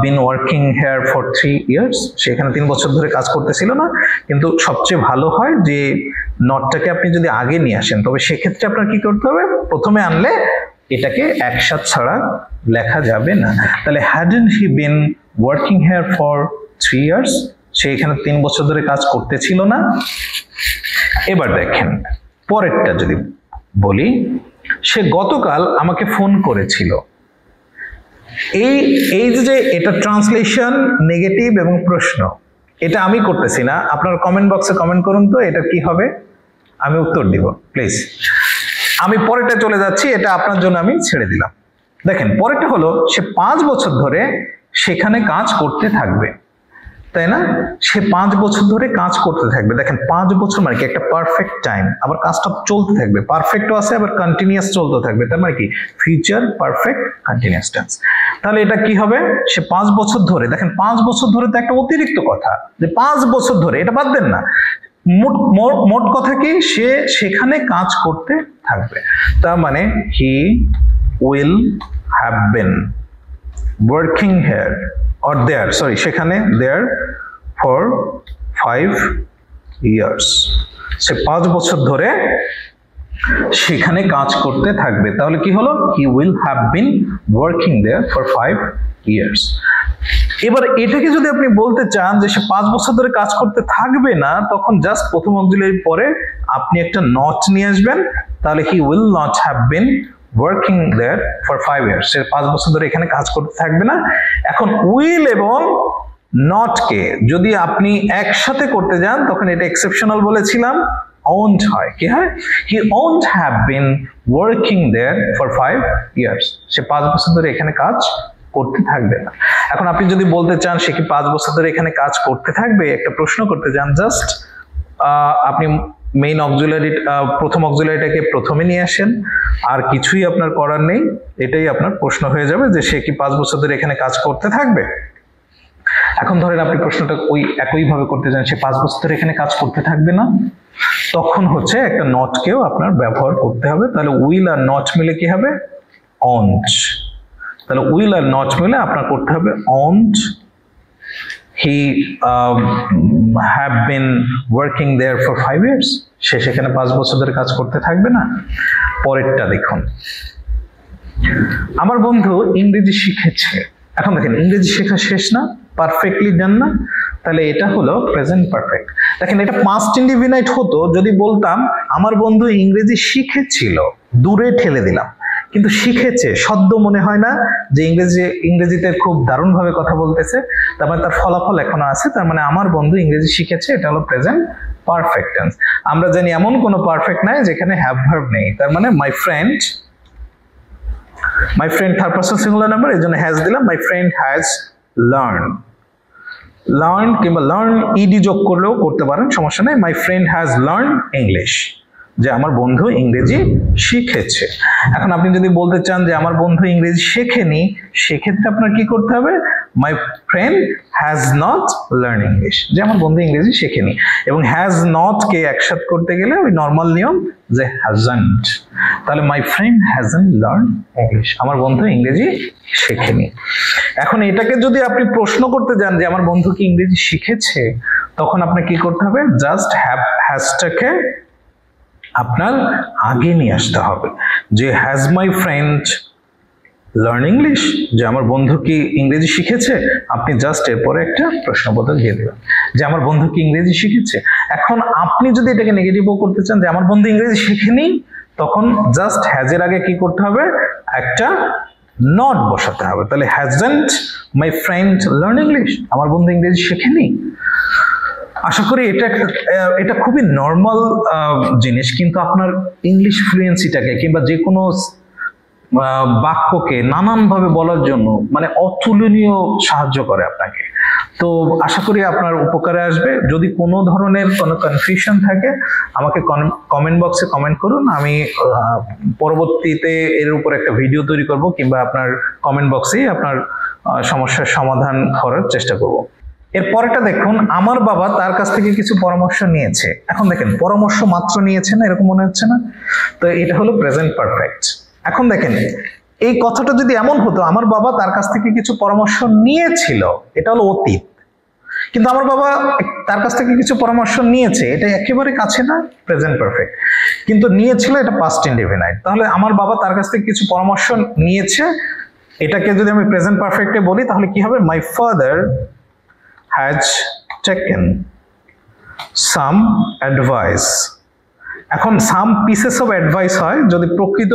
been working here for 3 years, সেখানে 3 বছর ধরে কাজ করতেছিল না। কিন্তু সবচেয়ে ভালো হয় যে নটটাকে আপনি যদি আগে নিয়ে আসেন, তবে সেক্ষেত্রে আপনার কি করতে হবে, প্রথমে আনলে এটাকে একসাথে ছাড়া লেখা যাবে না। তাহলে hadn't he been working here for 3 years, সে এখানে 3 বছর ধরে কাজ করতেছিল না। এবার দেখেন পরেরটা যদি বলি, সে গতকাল আমাকে ফোন করেছিল। এই যে এটা ট্রান্সলেশন নেগেটিভ এবং প্রশ্ন, এটা আমি করতেছি না, আপনার কমেন্ট বক্সে কমেন্ট করুন তো এটা কি হবে, আমি উত্তর দিব প্লিজ। আমি পরেরটা চলে যাচ্ছি, এটা আপনার জন্য আমি ছেড়ে দিলাম। দেখেন পরেরটা হলো সে 5 বছর ধরে সেখানে কাজ করতে থাকবে, তাই না? সে 5 বছর ধরে কাজ করতে থাকবে। দেখেন 5 বছর মানে কি একটা পারফেক্ট টাইম, আবার কাজটা চলতে থাকবে, পারফেক্টও আছে আবার কন্টিনিউয়াস চলতে থাকবে, তার মানে কি ফিউচার পারফেক্ট কন্টিনিউয়াস টেন্স। তাহলে এটা কি হবে, সে 5 বছর ধরে, দেখেন 5 বছর ধরে তো একটা অতিরিক্ত কথা, যে 5 বছর ধরে, এটা বাদ দেন না, মোট কথা কি সে সেখানে কাজ করতে থাকবে। তার মানে হি will have been working here or there, sorry, সেখানে there for 5 years, সে 5 বছর ধরে সেখানে কাজ করতে থাকবে। তাহলে কি হলো, he will have been working there for 5 years। এবার এটাকে যদি আপনি বলতে চান যে সে 5 বছর ধরে কাজ করতে থাকবে না, তখন জাস্ট প্রথম অক্সিলারি পরে আপনি একটা নট নিয়ে আসবেন, তাহলে he will not have been working there for 5 years, সে 5 বছর ধরে এখানে কাজ করতে থাকবে না। এখন উইল এবং নট কে যদি আপনি একসাথে করতে যান তখন এটা এক্সেপশনাল বলেছিলাম, won't হয়, কি হয়, he won't have been working there for 5 years, সে 5 বছর ধরে এখানে কাজ করতে থাকবে না। এখন আপনি যদি বলতে চান সে কি 5 বছর ধরে এখানে কাজ করতে থাকবে, একটা প্রশ্ন করতে চান, জাস্ট আপনি মেইন অক্সিলারি প্রথম অক্সিলারিটাকে প্রথমে নিয়ে আসেন, আর কিছুই আপনার করার নেই, এটাই আপনার প্রশ্ন হয়ে যাবে যে সে কি 5 বছর ধরে এখানে কাজ করতে থাকবে। এখন ধরেন আপনি প্রশ্নটা ওই একইভাবে করতে চান, সে 5 বছর ধরে এখানে কাজ করতে থাকবে না, তখন হচ্ছে একটা নটকেও আপনার ব্যবহার করতে হবে। তাহলে উইল আর নট মিলে কি হবে, won't। তাহলে উইল আর নট মিলে আপনার করতে হবে won't he have been working there for 5 years, সে সেখানে 5 বছর ধরে কাজ করতে থাকবে না। পরেরটা দেখুন, আমার বন্ধু ইংরেজি শিখেছে। এখন দেখেন ইংরেজি শেখা শেষ না, পারফেক্টলি ডান না, তাহলে এটা হলো প্রেজেন্ট পারফেক্ট। দেখেন এটা পাস্ট ইনডিফিনাইট হতো যদি বলতাম আমার বন্ধু ইংরেজি শিখেছিল, দূরে ঠেলে দিলাম, কিন্তু শিখেছে সদ্য মনে হয় না যে ইংরেজিতে খুব দারুণভাবে কথা বলতেছে, তার মানে তার ফলাফল এখনো আছে, তার মানে আমার বন্ধু ইংরেজি শিখেছে, এটা হলো প্রেজেন্ট পারফেক্ট টেন্স। আমরা জানি এমন কোনো পারফেক্ট নাই যেখানে হ্যাভ ভার্ব নেই, তার মানে my friend third person singular number, এই জন্য হ্যাজ দিলাম, মাই ফ্রেন্ড হ্যাজ লার্ন কিংবা লার্ন ইডি যোগ করলেও করতে পারেন, সমস্যা নেই। My friend has learn English, যে আমার বন্ধু ইংরেজি শিখেছে। এখন আপনি যদি বলতে চান যে আমার বন্ধু ইংরেজি শেখেনি, সেক্ষেত্রে আপনার কি করতে হবে, my friend has not learn English, যে আমার বন্ধু ইংরেজি শেখেনি। এবং হ্যাজ নট কে একসাথে করতে গেলে ওই নর্মাল নিয়ম যে হ্যাজন্ট, তাহলে my friend hasn't learn English, আমার বন্ধু ইংরেজি শেখেনি। এখন এটাকে যদি আপনি প্রশ্ন করতে যান যে আমার বন্ধু কি ইংরেজি শিখেছে, তখন আপনাকে কি করতে হবে, জাস্ট হ্যাজটাকে আপনার আগে নিয়ে আসতে হবে, যে has my friend learn English, যে আমার বন্ধু কি ইংরেজি শিখেছে, আপনি জাস্ট এরপরে একটা প্রশ্নবোধক দিয়ে দেবেন যে আমার বন্ধু কি ইংরেজি শিখেছে। এখন আপনি যদি এটাকে নেগেটিভও করতে চান যে আমার বন্ধু ইংরেজি শিখেনি, তখন জাস্ট হ্যাজের আগে কি করতে হবে, একটা নট বসাতে হবে, তাহলে hasn't my friend learn English, আমার বন্ধু ইংরেজি শেখেনি। আশা করি এটা খুবই নর্মাল জিনিস, কিন্তু আপনার ইংলিশ ফ্লুয়েন্সিটাকে কিংবা যে কোনো বাক্যকে নানানভাবে বলার জন্য মানে অতুলনীয় সাহায্য করে আপনাকে। তো আশা করি আপনার উপকারে আসবে। যদি কোনো ধরনের কোনো কনফিউশন থাকে আমাকে কমেন্ট বক্সে কমেন্ট করুন, আমি পরবর্তীতে এর উপর একটা ভিডিও তৈরি করব কিংবা আপনার কমেন্ট বক্সেই আপনার সমস্যার সমাধান করার চেষ্টা করব। এর পরেটা দেখুন, আমার বাবা তার কাছ থেকে কিছু পরামর্শ নিয়েছে। এখন দেখেন পরামর্শ মাত্র নিয়েছে না, এরকম মনে হচ্ছে না? তো এটা হলো প্রেজেন্ট পারফেক্ট। এখন দেখেন এই কথাটা যদি এমন হতো আমার বাবা তার কাছ থেকে কিছু পরামর্শ নিয়েছিল, এটা হলো অতীত, কিন্তু আমার বাবা তার কাছ থেকে কিছু পরামর্শ নিয়েছে, এটা একেবারে কাছে না, প্রেজেন্ট পারফেক্ট, কিন্তু নিয়েছিল এটা পাস্ট ইনডিফিনাইট। তাহলে আমার বাবা তার কাছ থেকে কিছু পরামর্শ নিয়েছে, এটাকে যদি আমি প্রেজেন্ট পারফেক্টে বলি তাহলে কি হবে? My father has taken some advice. এখন সাম পিসেস অফ অ্যাডভাইস হয় যদি প্রকৃত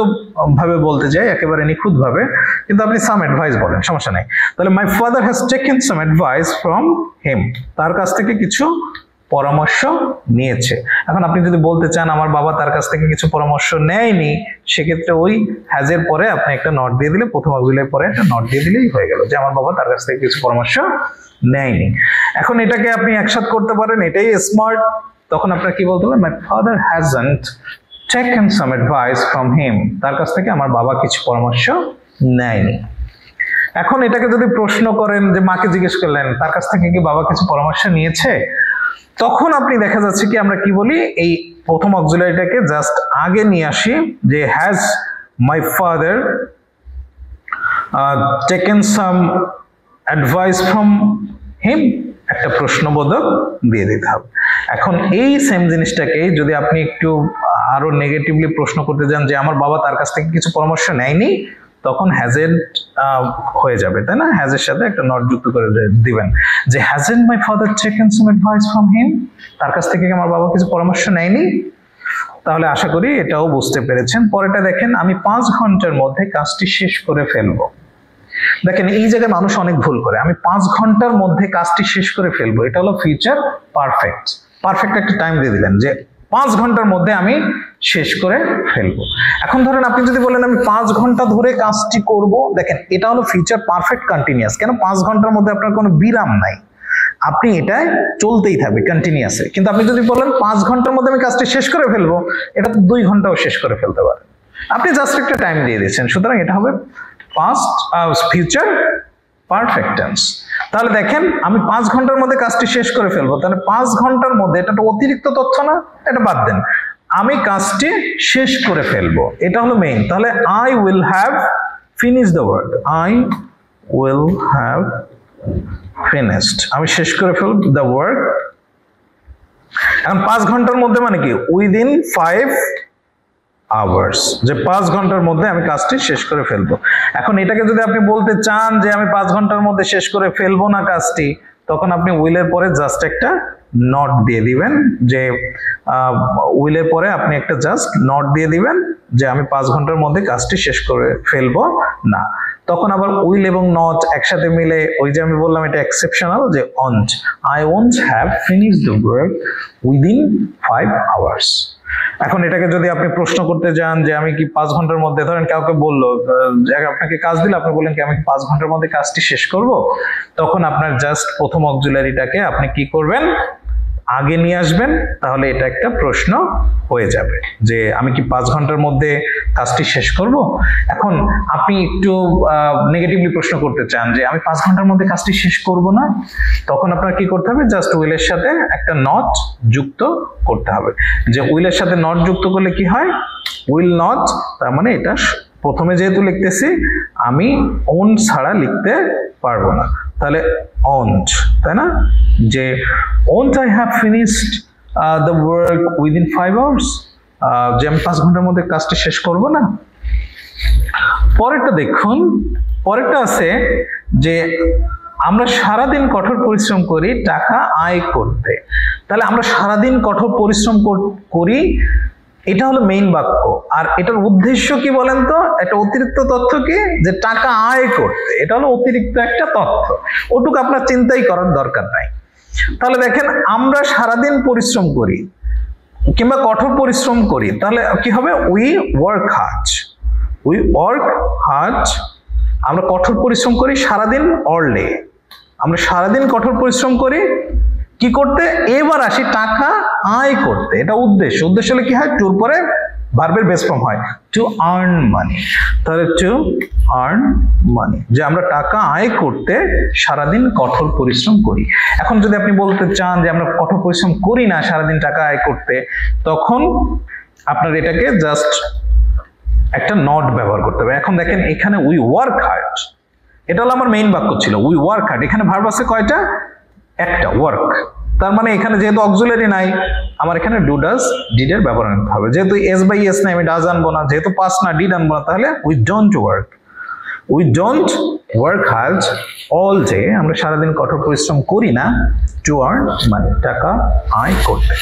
ভাবে বলতে যাই, একেবারে নিখুঁত ভাবে, কিন্তু আপনি সাম অ্যাডভাইস বলেন, সমস্যা নাই। তাহলে my father has taken some advice from him, তার কাছ থেকে কিছু পরামর্শ নিয়েছে। এখন আপনি যদি বলতে চান আমার বাবা তার কাছ থেকে কিছু পরামর্শ নেয়নি, সেক্ষেত্রে ওই হ্যাজের পরে আপনি একটা নট দিয়ে দিলে, প্রথম অক্সিলারির পরে একটা নট দিয়ে দিলেই হয়ে গেল যে আমার বাবা তার কাছ থেকে কিছু পরামর্শ নেয়নি। এখন এটাকে আপনি একসাথে করতে পারেন, এটাই স্মার্ট। তখন আপনার কি বলতে হবে? My father hasn't taken some advice from him, তার কাছ থেকে আমার বাবা কিছু পরামর্শ নেয়নি। এখন এটাকে যদি প্রশ্ন করেন যে মাকে জিজ্ঞেস করলেন তার কাছ থেকে কি বাবা কিছু পরামর্শ নিয়েছে, তখন আপনি দেখা যাচ্ছে কি আমরা কি বলি, এই প্রথম অক্সিলারিটাকে জাস্ট আগে নিয়ে আসি যে has my father taken some advice from him, একটা প্রশ্নবোধক দিয়ে দিতে হবে। এখন এই সেম জিনিসটাকে যদি আপনি একটু আরো নেগেটিভলি প্রশ্ন করতে যান যে আমার বাবা তার কাছ থেকে কিছু পরামর্শ নেয়নি, তখন হ্যাজেন্ট হয়ে যাবে, তাই না? হ্যাজের সাথে একটা নট যুক্ত করে দিবেন যে hasn't my father taken some advice from him, তার কাছ থেকে আমার বাবা কিছু পরামর্শ নেয়নি। তাহলে আশা করি এটাও বুঝতে পেরেছেন। পরেরটা দেখেন, আমি 5 ঘন্টার মধ্যে কাজটি শেষ করে ফেলবো। দেখেন এই জায়গায় মানুষ অনেক ভুল করে, আমি 5 ঘন্টার মধ্যে কাজটি শেষ করে ফেলবো, এটা হলো ফিউচার পারফেক্ট। পারফেক্ট একটা টাইম দিয়ে দিলেন যে 5 ঘন্টার মধ্যে আমি শেষ করে ফেলবো। এখন ধরেন আপনি যদি বলেন আমি 5 ঘন্টা ধরে কাজটি করব, দেখেন এটা হলো ফিউচার পারফেক্ট কন্টিনিউয়াস। কেন? 5 ঘন্টার মধ্যে আপনার কোনো বিরাম নাই, আপনি এটা চলতেই থাকবে কন্টিনিউয়াসে। কিন্তু আপনি যদি বলেন 5 ঘন্টার মধ্যে আমি কাজটি শেষ করে ফেলবো, এটা তো 2 ঘন্টাও শেষ করে ফেলতে পারেন, আপনি জাস্ট একটা টাইম দিয়ে দিয়েছেন। সুতরাং এটা হবে পাস্ট ফিউচার পারফেক্ট টেন্স। তাহলে দেখেন আমি 5 ঘন্টার মধ্যে কাজটি শেষ করে ফেলবো, তাহলে 5 ঘন্টার মধ্যে, এটা তো অতিরিক্ত তথ্য না, এটা বাদ দেন, আমি কাজটি শেষ করে ফেলবো, এটা হলো মেইন। তাহলে I will have finished the work, I will have finished, আমি শেষ করে ফেলব দ্য ওয়ার্ক। এখন 5 ঘন্টার মধ্যে মানে কি? উইদিন 5 আওয়ার্স, যে 5 ঘন্টার মধ্যে আমি কাজটি শেষ করে ফেলবো। এখন এটাকে যদি আপনি বলতে চান যে আমি 5 ঘন্টার মধ্যে শেষ করে ফেলবো না কাজটি, তখন আপনি উইলের পরে জাস্ট একটা নট দিয়ে দিবেন যে উইলের পরে আপনি একটা জাস্ট নট দিয়ে দিবেন যে আমি 5 ঘন্টার মধ্যে কাজটি শেষ করে ফেলবো না। তখন আবার উইল এবং নট একসাথে মিলে ওই যে আমি বললাম এটা এক্সেপশনাল, যে won't, I won't have finished the work within 5 hours. এখন এটাকে যদি আপনি প্রশ্ন করতে যান যে আমি কি 5 ঘন্টার মধ্যে, ধরেন কাউকে বললো আপনাকে কাজ দিলে, আপনি বলেন কি আমি 5 ঘন্টার মধ্যে কাজটি শেষ করব, তখন আপনার জাস্ট প্রথম অক্সিলারিটাকে আপনি কি করবেন? আগে নিয়ে আসবেন, তাহলে এটা একটা প্রশ্ন হয়ে যাবে যে আমি কি 5 ঘন্টার মধ্যে কাজটি শেষ করব। এখন আপনি একটু নেগেটিভলি প্রশ্ন করতে চান যে আমি 5 ঘন্টার মধ্যে কাজটি শেষ করব না, তখন আপনার কি করতে হবে? জাস্ট উইলের সাথে একটা নট যুক্ত করতে হবে। যে উইলের সাথে নট যুক্ত করলে কি হয়? উইল নট, তার মানে এটা প্রথমে যেহেতু লিখতেছি আমি ওন ছাড়া লিখতে পারবো না, তাহলে ওন্ট, তাই না? যে won't I have finished the work within 5 hours, যে আমি 5 ঘন্টার মধ্যে কাজটি শেষ করব না। পরেরটা দেখুন, পরেরটা আছে যে আমরা সারাদিন কঠোর পরিশ্রম করি টাকা আয় করতে। তাহলে আমরা সারাদিন কঠোর পরিশ্রম করি, এটা হলো মেইন বাক্য। আর এটার উদ্দেশ্য কি বলেন তো? একটা অতিরিক্ত তথ্য কি? যে টাকা আয় করতে, এটা হলো অতিরিক্ত একটা তথ্য, ওটুকু আপনার চিন্তাই করার দরকার নাই। তাহলে দেখেন আমরা সারাদিন পরিশ্রম করি কিংবা কঠোর পরিশ্রম করি, তাহলে কি হবে? We work hard, we work hard, আমরা কঠোর পরিশ্রম করি সারাদিন, অল ডে, আমরা সারাদিন কঠোর পরিশ্রম করি কি করতে? এবার আসি টাকা আয় করতে, এটা উদ্দেশ্য। উদ্দেশ্য হলে কি হয়? টুর পরে ভার্বের বেস ফর্ম হয় টু আর্ন মানি, তাহলে টু আর্ন মানি, যে আমরা টাকা আয় করতে সারাদিন কঠোর পরিশ্রম করি। এখন যদি আপনি বলতে চান যে আমরা কঠোর পরিশ্রম করি না সারাদিন টাকা আয় করতে, তখন আপনার এটাকে জাস্ট একটা নট ব্যবহার করতে হবে। এখন দেখেন এখানে উই ওয়ার্ক হার্ড, এটা হলো আমার মেইন বাক্য ছিল, উই ওয়ার্ক হার্ড। এখানে ভার্ব আছে কয়টা? একটা, ওয়ার্ক। তার মানে এখানে যেহেতু অক্সিলারি নাই, আমার এখানে ডু ডাজ ডিড এর ব্যবহার নিতে হবে। যেহেতু এস বাই এস নাই, আমি ডাজ আনবো না, যেহেতু পাস না ডিড আনবো না, তাহলে we don't work, we don't work hard all day, আমরা সারাদিন কঠোর পরিশ্রম করি না টু আর্ন মানি, টাকা আয় করতে।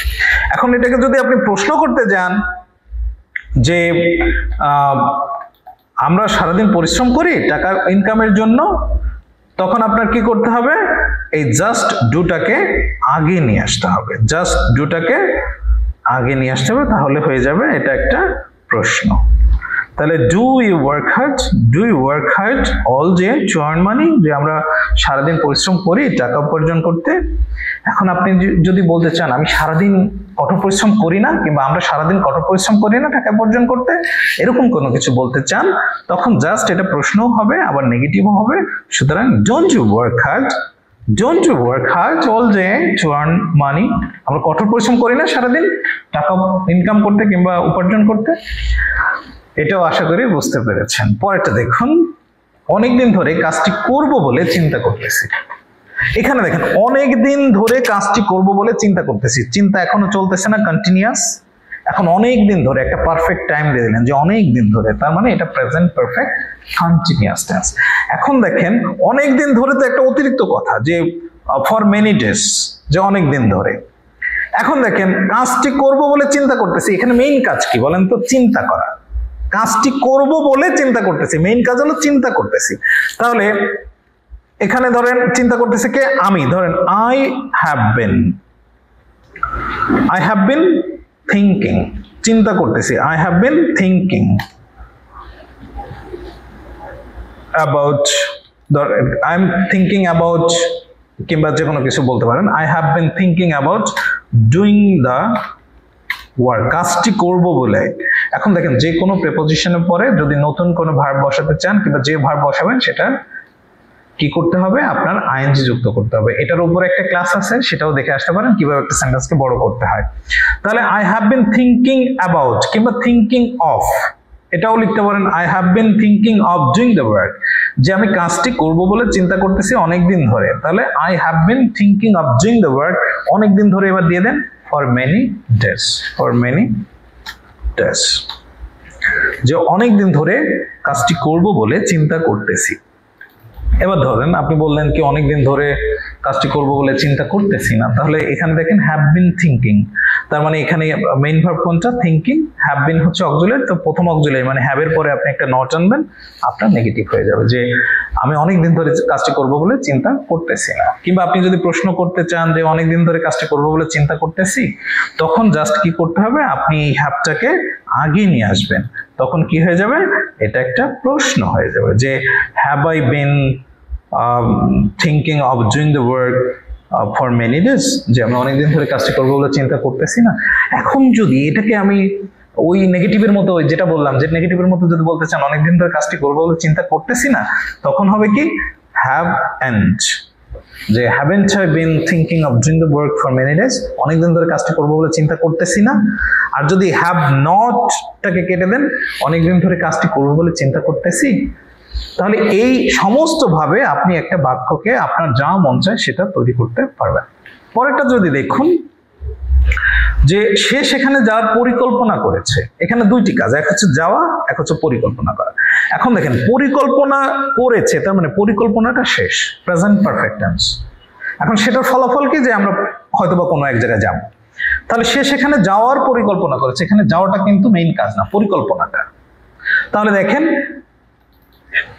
এখন এটাকে যদি আপনি প্রশ্ন করতে যান যে আমরা সারাদিন পরিশ্রম করি টাকা ইনকামের জন্য, তখন আপনার কি করতে হবে, এই জাস্ট ডুটাকে আগে নিয়ে আসতে হবে, জাস্ট ডুটাকে আগে নিয়ে আসতে হবে, তাহলে হয়ে যাবে এটা একটা প্রশ্ন। তাহলে do you work hard all day to earn money, যে আমরা সারাদিন পরিশ্রম করি টাকা উপার্জন করতে। এখন আপনি যদি বলতে চান আমি সারাদিন কঠোর পরিশ্রম করি না, কিংবা আমরা সারাদিন কঠোর পরিশ্রম করি না টাকা উপার্জন করতে, এরকম কোনো কিছু বলতে চান, তখন জাস্ট এটা প্রশ্নও হবে আবার নেগেটিভও হবে। সুতরাং don't you work hard all day to earn money, আমরা কঠোর পরিশ্রম করি না সারাদিন টাকা ইনকাম করতে কিংবা উপার্জন করতে। এটাও আশা করি বুঝতে পেরেছেন। পরেরটা দেখুন, অনেকদিন ধরে কাজটি করব বলে চিন্তা করতেছি। এখানে দেখেন অনেকদিন ধরে কাজটি করব বলে চিন্তা করতেছি, চিন্তা এখনো চলতেছে না, কন্টিনিউয়াস। এখন অনেক দিন ধরে একটা পারফেক্ট টাইম দিয়ে দিলেন যে অনেক দিন ধরে, তার মানে এটা প্রেজেন্ট পারফেক্ট কন্টিনিউয়াস টেন্স। এখন দেখেন অনেক দিন ধরে তো একটা অতিরিক্ত কথা, যে ফর মেনি ডেজ, যে অনেক দিন ধরে। এখন দেখেন কাজটি করব বলে চিন্তা করতেছি, এখানে মেইন কাজ কি বলেন তো? চিন্তা করা। কাজটি করব বলে চিন্তা করতেছি, মেইন কাজ হলো চিন্তা করতেছি। তাহলে এখানে ধরেন চিন্তা করতেছে কে? আমি। ধরেন আই হ্যাভ বিন থিঙ্কিং, চিন্তা করতেছি, I have been thinking about, I am thinking about, কিংবা যে কোনো কিছু বলতে পারেন, I have been thinking about doing the work, কাজটি করব বলে। এখন দেখেন যে কোনো প্রিপোজিশনের পরে যদি নতুন কোনো ভার্ব বসাতে চান, কিংবা যে ভার্ব বসাবেন সেটা কি করতে হবে, আপনার আইএনজি যুক্ত করতে হবে। এটার উপরে একটা ক্লাস আছে, সেটাও দেখে আসতে পারেন কিভাবে একটা সেন্টেন্সকে বড় করতে হয়। তাহলে I have been thinking about কিংবা থিঙ্কিং অফ, এটাও লিখতে পারেন I have been thinking of doing the work, যে আমি কাজটি করব বলে চিন্তা করতেছি অনেকদিন ধরে। তাহলে I have been thinking of doing the work, অনেকদিন ধরে। এবার দিয়ে দেন ফর মেনি ডেজ, যে অনেকদিন ধরে কাজটি করব বলে চিন্তা করতেছি। এবার ধরেন আপনি বললেন কি অনেকদিন ধরে কাজটি করব বলে চিন্তা করতেছি না, তাহলে এখানে দেখেন হ্যাভ বিন থিঙ্কিং, তার মানে এখানে মেইন ভার্ব কোনটা? থিঙ্কিং। হ্যাভ বিন হচ্ছে অক্সিলারি, তো প্রথম অক্সিলারি মানে হ্যাভ এর পরে আপনি একটা নট আনবেন, আপনার নেগেটিভ হয়ে যাবে, যে আমি অনেকদিন ধরে কাজটি করব বলে চিন্তা করতেছি না। কিংবা আপনি যদি প্রশ্ন করতে চান যে অনেকদিন ধরে কাজটি করব বলে চিন্তা করতেছি, তখন জাস্ট কি করতে হবে, আপনি হ্যাভটাকে আগে নিয়ে আসবেন, তখন কি হয়ে যাবে, এটা একটা প্রশ্ন হয়ে যাবে, যে have I been thinking of doing the work for many days, যে আমি অনেকদিন ধরে কাজটি করবো বলে চিন্তা করতেছি না। এখন যদি এটাকে আমি ওই নেগেটিভের মতো, যেটা বললাম যে নেগেটিভের মতো যদি বলতে চান অনেকদিন ধরে কাজটি করবো বলে চিন্তা করতেছি না, তখন হবে কি হ্যাভএন্ট, যে haven't I been thinking of doing the work for many days, অনেকদিন ধরে কাজটি করবো বলে চিন্তা করতেছি না। আর যদি হ্যাভ নটটাকে কেটে দেন, অনেকদিন ধরে কাজটি করবো বলে চিন্তা করতেছি, তাহলে এই সমস্ত ভাবে আপনি একটা বাক্যকে আপনার যা মন চায় সেটা তৈরি করতে পারবেন। পরেরটা যদি দেখুন, যে সে সেখানে যাওয়ার পরিকল্পনা করেছে। এখানে দুইটি কাজ, এক হচ্ছে যাওয়া, এক হচ্ছে পরিকল্পনা করা। এখন দেখেন পরিকল্পনা করেছে, তার মানে পরিকল্পনাটা শেষ, প্রেজেন্ট পারফেক্ট টেন্স। এখন সেটার ফলাফল কি, যে আমরা হয়তোবা কোনো এক জায়গায় যাব। তাহলে সে সেখানে যাওয়ার পরিকল্পনা করেছে, এখানে যাওয়াটা কিন্তু মেইন কাজ না, পরিকল্পনাটা। তাহলে দেখেন,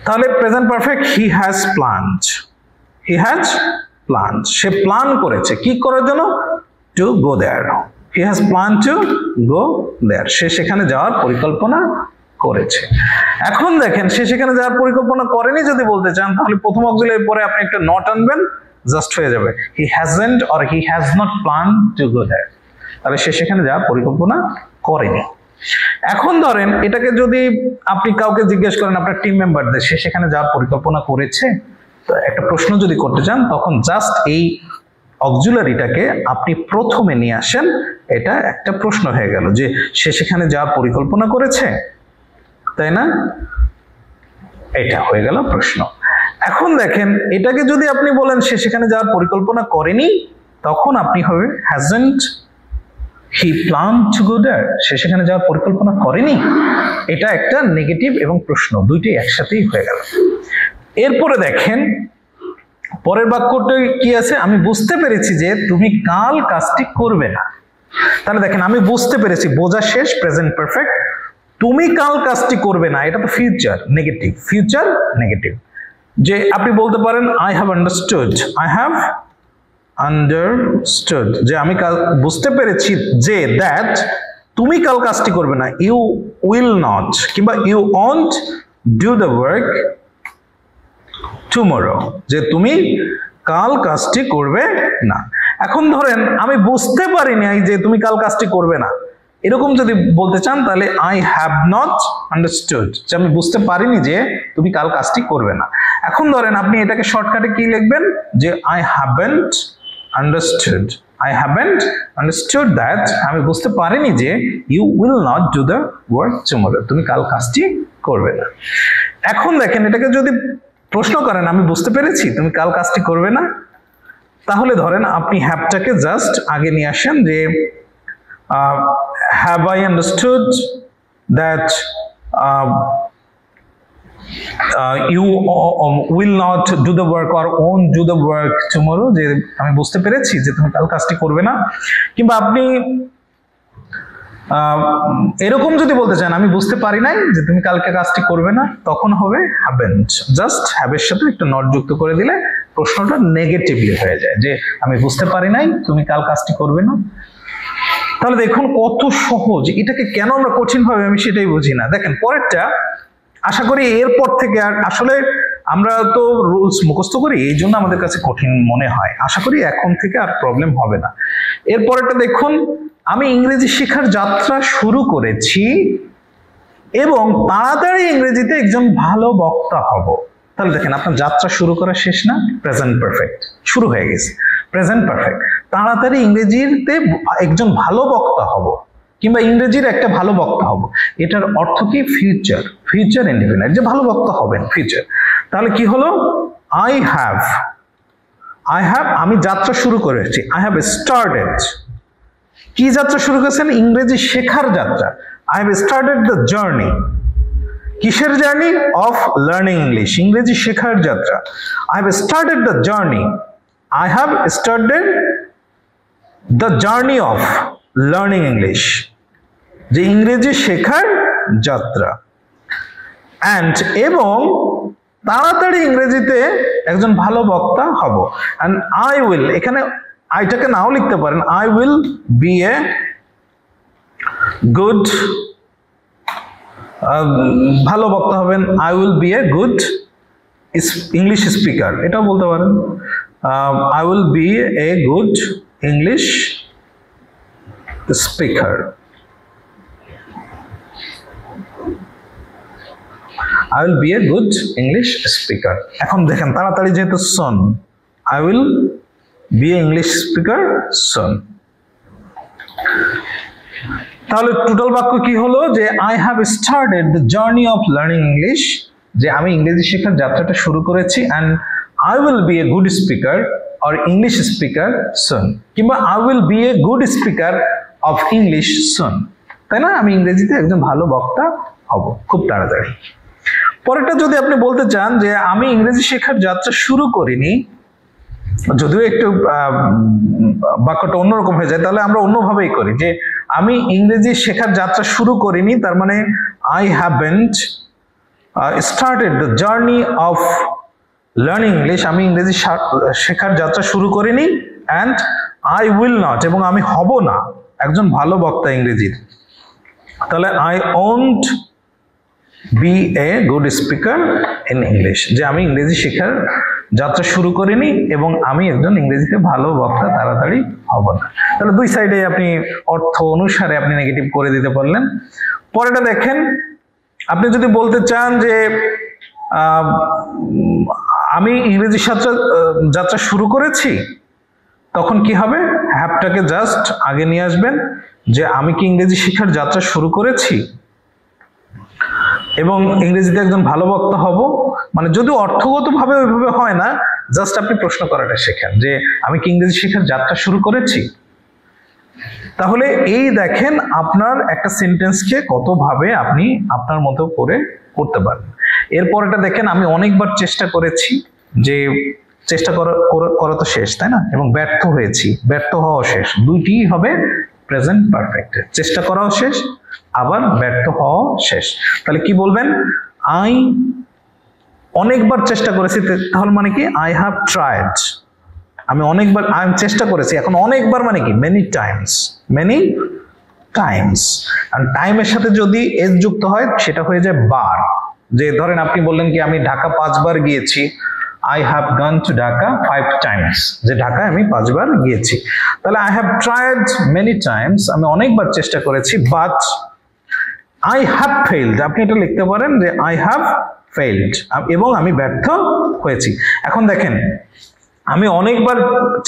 তাহলে present perfect, he has planned, সে প্ল্যান করেছে কি করার জন্য, to go there, he has plan to go there, সে সেখানে যাওয়ার পরিকল্পনা করেছে। এখন দেখেন সে সেখানে যাওয়ার পরিকল্পনা করেনি যদি বলতে চান, তাহলে প্রথম অক্সিলারির পরে আপনি একটা নট আনবেন, জাস্ট হয়ে যাবে he hasn't or he has not plan to go there, তাহলে সে সেখানে যাওয়ার পরিকল্পনা করেনি। এখন ধরেন এটাকে যদি আপনি কাউকে জিজ্ঞেস করেন, আপনার টিম মেম্বারদের, সে সেখানে যাওয়ার পরিকল্পনা করেছে, তো একটা প্রশ্ন যদি করতে চান, তখন জাস্ট এই অক্সিলারিটাকে আপনি প্রথমে নিয়ে আসেন, এটা একটা প্রশ্ন হয়ে গেল, যে সে সেখানে যাওয়ার পরিকল্পনা করেছে, তাই না? এটা হয়ে গেল প্রশ্ন। এখন দেখেন এটাকে যদি আপনি বলেন সে সেখানে যাওয়ার পরিকল্পনা করেনি, তখন আপনি হবে hasn't he plan to go there, সে সেখানে যাওয়ার পরিকল্পনা করেনি। এটা একটা নেগেটিভ এবং প্রশ্ন দুইটাই একসাথেই হয়ে গেল। এরপরে দেখেন পরের বাক্যটা কি আছে, আমি বুঝতে পেরেছি যে তুমি কাল কাজটি করবে না। তাহলে দেখেন আমি বুঝতে পেরেছি, বোঝা শেষ, প্রেজেন্ট পারফেক্ট। তুমি কাল কাজটি করবে না, এটা তো ফিউচার নেগেটিভ, ফিউচার নেগেটিভ। যে আপনি বলতে পারেন I have understood, I have understood, যে আমি কাল বুঝতে পেরেছি যে দ্যাট তুমি কাল কাজটি করবে না, ইউ উইল নট, কিংবা you won't do the work tomorrow, যে তুমি কাল কাজটি করবে না। এখন ধরেন আমি বুঝতে পারিনি যে তুমি কাল কাজটি করবে না, এরকম যদি বলতে চান তাহলে আই হ্যাভ নট আন্ডারস্টুড, যে আমি বুঝতে পারিনি যে তুমি কাল কাজটি করবে না। এখন ধরেন আপনি এটাকে শর্টকাটে কি লিখবেন, যে I haven't understood, I haven't understood that, আমি বুঝতে পারিনি যে you will not do the work tomorrow, তুমি কাল কাজটি করবে না। এখন দেখেন এটাকে যদি প্রশ্ন করেন আমি বুঝতে পেরেছি তুমি কাল কাজটি করবে না, তাহলে ধরেন আপনি হ্যাভটাকে জাস্ট আগে নিয়ে আসেন, যে have I understood that you will not do the work or won't do the work tomorrow, যে আমি বুঝতে পেরেছি যে তুমি কাল কাজটি করবে না। কিংবা আপনি এরকম যদি বলতে চান আমি বুঝতে পারি নাই যে তুমি কালকে কাজটি করবে না, তখন হবে হ্যাভেন্ট, জাস্ট হ্যাভের সাথে একটু নট যুক্ত করে দিলে প্রশ্নটা নেগেটিভলি হয়ে যায়, যে আমি বুঝতে পারি নাই তুমি কাল কাজটি করবে না। তাহলে দেখুন কত সহজ, এটাকে কেন আমরা কঠিন ভাবে আমি সেটাই বুঝি না। দেখেন পরেরটা, আশা করি এরপর থেকে আর, আসলে আমরা তো রুলস মুখস্থ করি এই জন্য আমাদের কাছে কঠিন মনে হয়, আশা করি এখন থেকে আর প্রবলেম হবে না। এরপরেরটা দেখুন, আমি ইংরেজি শেখার যাত্রা শুরু করেছি এবং তাড়াতাড়ি ইংরেজিতে একজন ভালো বক্তা হব। তাহলে দেখেন আপনার যাত্রা শুরু করা শেষ না, প্রেজেন্ট পারফেক্ট, শুরু হয়ে গেছে, প্রেজেন্ট পারফেক্ট। তাড়াতাড়ি ইংরেজিতে একজন ভালো বক্তা হব কিংবা ইংরেজির একটা ভালো বক্তা হব, এটার অর্থ কি? ফিউচার, ফিউচার ইনডিফিনাইট, যে ভালো বক্তা হবেন, ফিউচার। তাহলে কি হলো, আই হ্যাভ, আমি যাত্রা শুরু করেছি, আই হ্যাভ স্টার্টেড। কি যাত্রা শুরু করেছেন? ইংরেজি শেখার যাত্রা। I have started the journey. কিসের জার্নি? অফ লার্নিং ইংলিশ, ইংরেজি শেখার যাত্রা। I have started the journey, I have started the journey of learning English, যে ইংরেজি শেখার যাত্রা। অ্যান্ড, এবং তাড়াতাড়ি ইংরেজিতে একজন ভালো বক্তা হব। অ্যান্ড আই উইল, এখানে আইটাকে নাও লিখতে পারেন, I will B a good, ভালো বক্তা হবেন, I will B a good English speaker, এটাও বলতে পারেন, I will B a good English speaker. I will be a good English speaker. এখন দেখেন তাড়াতাড়ি যেহেতু soon, I will be an English speaker soon. তাহলে টোটাল বাক্য কি হলো, যে I have started the journey of learning English, যে আমি ইংরেজি শেখার যাত্রাটা শুরু করেছি, and I will be a good speaker or English speaker soon, কিংবা I will be a good speaker of English soon, তাই না? আমি ইংরেজিতে একজন ভালো বক্তা হব খুব তাড়াতাড়ি। পরেরটা যদি আপনি বলতে চান যে আমি ইংরেজি শেখার যাত্রা শুরু করিনি, যদিও একটু বাক্যটা অন্যরকম হয়ে যায়, তাহলে আমরা অন্যভাবেই করি, যে আমি ইংরেজি শেখার যাত্রা শুরু করিনি, তার মানে I haven't started the journey of learning English, আমি ইংরেজি শেখার যাত্রা শুরু করিনি। অ্যান্ড আই উইল নট, এবং আমি হব না একজন ভালো বক্তা ইংরেজির। তাহলে I won't B a good speaker in English, যে আমি ইংরেজি শেখার যাত্রা শুরু করিনি এবং আমি একজন ইংরেজিতে ভালো বক্তা তাড়াতাড়ি হব না। তাহলে দুই সাইডে আপনি অর্থ অনুসারে আপনি নেগেটিভ করে দিতে পারলেন। পরেটা দেখেন, আপনি যদি বলতে চান যে আমি ইংরেজি যাত্রা শুরু করেছি, তখন কি হবে? হ্যাভটাকে জাস্ট আগে নিয়ে আসবেন, যে আমি কি ইংরেজি শেখার যাত্রা শুরু করেছি এবং ইংরেজিতে একজন ভালো বক্তা হব, মানে যদিও অর্থগতভাবে ওইভাবে হয় না, জাস্ট আপনি প্রশ্ন করাটা শেখেন যে আমি কি ইংরেজি শেখার যাত্রা শুরু করেছি। তাহলে এই দেখেন আপনার একটা সেন্টেন্সকে কতভাবে আপনি আপনার মতো করে করতে পারেন। এরপরটা দেখেন আমি অনেকবার চেষ্টা করেছি, যে চেষ্টা করা তো শেষ, তাই না? এবং ব্যর্থ হয়েছি, ব্যর্থ হওয়া শেষ, দুইটিই হবে প্রেজেন্ট পারফেক্ট। চেষ্টা করাও শেষ, আবার ব্যর্থ হওয়া শেষ। তাহলে কি বলবেন? আই অনেকবার চেষ্টা করেছি, তাহলে মানে কি আই হ্যাভ ট্রাইড। আমি অনেকবার আমি চেষ্টা করেছি, এখন অনেকবার মানে কি মেনি টাইমস, মেনি টাইমস। আর টাইমের সাথে যদি এস যুক্ত হয় সেটা হয়ে যায় বার। যে ধরেন আপনি বললেন কি আমি ঢাকা 5 বার গিয়েছি, I have gone to Dhaka 5 times, যে ঢাকায় আমি 5 বার গিয়েছি। তাহলে I have tried many times, আমি অনেকবার চেষ্টা করেছি, but I have failed। আপনি এটা লিখতে পারেন যে I have failed, এবং আমি ব্যর্থ হয়েছি। এখন দেখেন আমি অনেকবার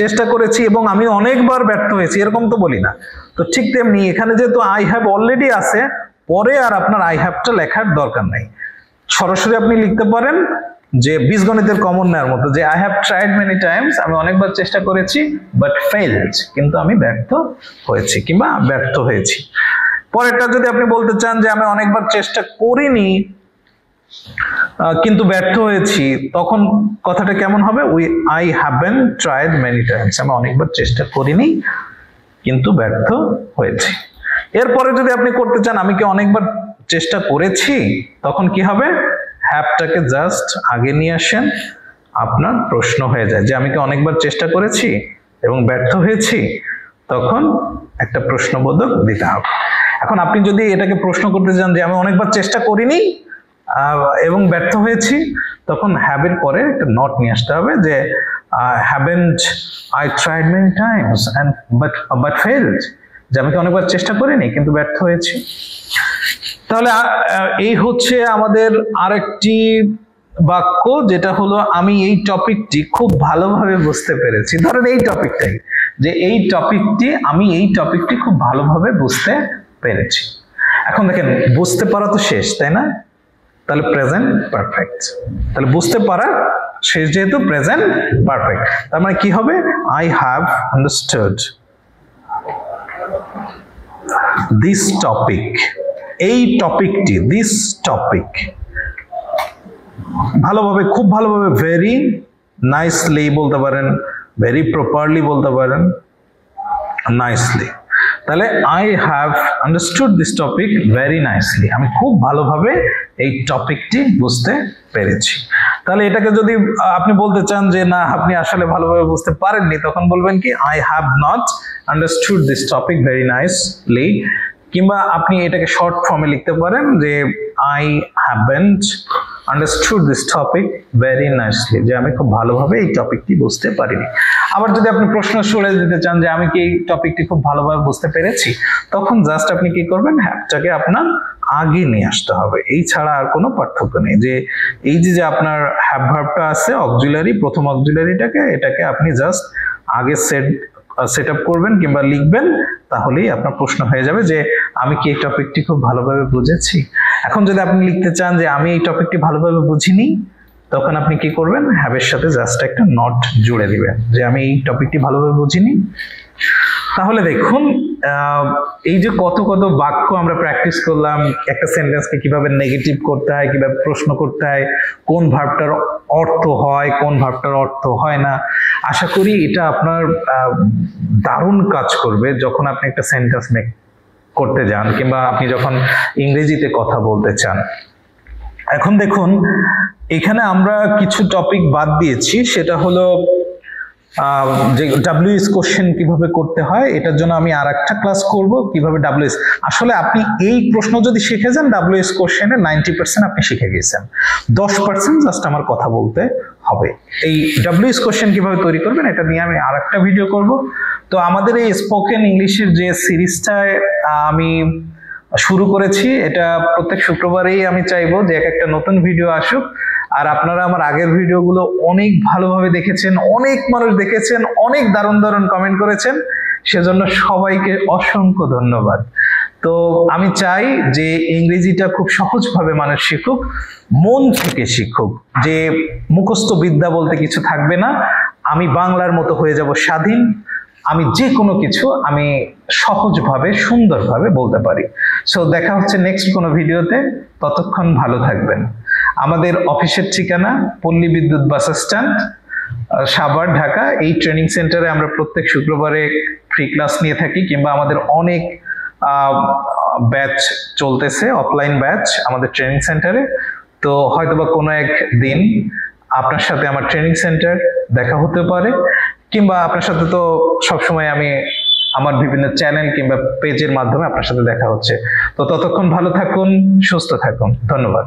চেষ্টা করেছি এবং আমি অনেকবার ব্যর্থ হয়েছি, এরকম তো বলি না। তো ঠিক তেমনি এখানে যেহেতু I have অলরেডি আছে, পরে আর আপনার I have টা লেখার দরকার নাই, সরাসরি আপনি লিখতে পারেন যে বীজগণিতের কমন নেওয়ার মতো, যে I have tried many times, আমি অনেকবার চেষ্টা করেছি, but failed, কিন্তু আমি ব্যর্থ হয়েছি কিংবা ব্যর্থ হয়েছি। পরেরটা যদি আপনি বলতে চান যে আমি অনেকবার চেষ্টা করিনি কিন্তু ব্যর্থ হয়েছি, তখন কথাটা কেমন হবে? I haven't tried many times, আমি অনেকবার চেষ্টা করিনি কিন্তু ব্যর্থ হয়েছি। এরপরে যদি আপনি করতে চান আমি কি অনেকবার চেষ্টা করেছি, তখন কি হবে? হ্যাভটাকে জাস্ট আগে নিয়ে আসেন, আপনার প্রশ্ন হয়ে যায় যে আমি কি অনেকবার চেষ্টা করেছি এবং ব্যর্থ হয়েছি, তখন একটা প্রশ্নবোধক দিতে হবে। এখন আপনি যদি এটাকে প্রশ্ন করতে চান যে আমি অনেকবার চেষ্টা করিনি এবং ব্যর্থ হয়েছি, তখন হ্যাভের পরে একটা নট নিয়ে আসতে হবে, যে haven't I tried many times and but failed, যে আমি কি অনেকবার চেষ্টা করিনি কিন্তু ব্যর্থ হয়েছি। তাহলে এই হচ্ছে আমাদের আরেকটি বাক্য, যেটা হলো আমি এই টপিকটি খুব ভালোভাবে বুঝতে পেরেছি। ধরেন এই টপিকটাই, যে আমি এই টপিকটি খুব ভালোভাবে বুঝতে পেরেছি। এখন দেখেন বুঝতে পারা তো শেষ, তাই না? তাহলে প্রেজেন্ট পারফেক্ট, তাহলে বুঝতে পারা শেষ যেহেতু প্রেজেন্ট পারফেক্ট, তার মানে কি হবে? I have understood this topic, এই টপিকটি, দিস টপিক ভালোভাবে, খুব ভালোভাবে, ভেরি নাইসলি বলতে পারেন, ভেরি প্রপারলি বলতে পারেন, নাইসলি। তাহলে I have understood this topic very nicely, আমি খুব ভালোভাবে এই টপিকটি বুঝতে পেরেছি। তাহলে এটাকে যদি আপনি বলতে চান যে না আপনি আসলে ভালোভাবে বুঝতে পারেননি, তখন বলবেন কি I have not understood this topic very nicely, কিংবা আপনি এটাকে শর্ট ফর্মে লিখতে পারেন যে I haven't understood this topic very nicely, যে আমি খুব ভালোভাবে এই টপিকটি বুঝতে পারিনি। আবার যদি আপনি প্রশ্ন সরে দিতে চান যে আমি কি এই টপিকটি খুব ভালোভাবে বুঝতে পেরেছি, তখন জাস্ট আপনি কি করবেন? হ্যাভটাকে আপনার আগে নিয়ে আসতে হবে, এই ছাড়া আর কোনো পার্থক্য নেই। যে এই যে আপনার হ্যাভ ভার্বটা আছে অক্সিলারি, প্রথম অক্সিলারিটাকে, এটাকে আপনি জাস্ট আগে সেট আপ করবেন কিংবা লিখবেন, তাহলেই আপনার প্রশ্ন হয়ে যাবে যে আমি কি এই টপিকটি খুব ভালোভাবে বুঝেছি। এখন যদি আপনি লিখতে চান যে আমি এই টপিকটি ভালোভাবে বুঝিনি, তখন আপনি কি করবেন? হ্যাভের সাথে জাস্ট একটা নট জুড়ে দিবেন যে আমি এই টপিকটি ভালোভাবে বুঝিনি। তাহলে দেখুন এই যে কত কত বাক্য আমরা প্র্যাকটিস করলাম, একটা সেন্টেন্সকে কিভাবে নেগেটিভ করতে হয়, কিভাবে প্রশ্ন করতে হয়, কোন ভার্বটার অর্থ হয়, কোন ভার্বটার অর্থ হয় না। আশা করি এটা আপনার দারুণ কাজ করবে যখন আপনি একটা সেন্টেন্স মেক করতে যান কিংবা আপনি যখন ইংরেজিতে কথা বলতে চান। এখন দেখুন এখানে আমরা কিছু টপিক বাদ দিয়েছি, সেটা হলো যে WS কোশ্চেন কিভাবে করতে হয়, এটার জন্য আমি আরেকটা ক্লাস করব কিভাবে WS। আসলে আপনি এই প্রশ্ন যদি শিখে যান WS কোশ্চেনে 90% আপনি শিখে গেছেন, 10% জাস্ট আমার কথা বলতে হবে। এই WS কোশ্চেন কিভাবে তৈরি করবেন এটা নিয়ে আমি আরেকটা ভিডিও করব। তো আমাদের এই স্পোকেন ইংলিশের যে সিরিজটায় আমি শুরু করেছি, এটা প্রত্যেক শুক্রবারেই আমি চাইবো যে একটা নতুন ভিডিও আসুক। আর আপনারা আমার আগের ভিডিওগুলো অনেক ভালোভাবে দেখেছেন, অনেক মানুষ দেখেছেন, অনেক দারুণ দারুণ কমেন্ট করেছেন, সেজন্য সবাইকে অসংখ্য ধন্যবাদ। তো আমি চাই যে ইংরেজিটা খুব সহজভাবে মানুষ শিখুক, মন থেকে শিখুক, যে মুখস্থ বিদ্যা বলতে কিছু থাকবে না, আমি বাংলার মতো হয়ে যাব স্বাধীন, আমি যে কোনো কিছু আমি সহজভাবে সুন্দরভাবে বলতে পারি। সো দেখা হচ্ছে নেক্সট কোনো ভিডিওতে, ততক্ষণ ভালো থাকবেন। আমাদের অফিসের ঠিকানা পল্লী বিদ্যুৎ বাস স্ট্যান্ড, সাভার, ঢাকা। এই ট্রেনিং সেন্টারে আমরা প্রত্যেক শুক্রবারে ফ্রি ক্লাস নিয়ে থাকি, কিংবা আমাদের অনেক ব্যাচ চলতেছে, অফলাইন ব্যাচ আমাদের ট্রেনিং সেন্টারে। তো হয়তোবা কোনো এক দিন আপনার সাথে আমার ট্রেনিং সেন্টার দেখা হতে পারে, কিংবা আপনার সাথে তো সবসময় আমি আমার বিভিন্ন চ্যানেল কিংবা পেজের মাধ্যমে আপনার সাথে দেখা হচ্ছে। তো ততক্ষণ ভালো থাকুন, সুস্থ থাকুন। ধন্যবাদ।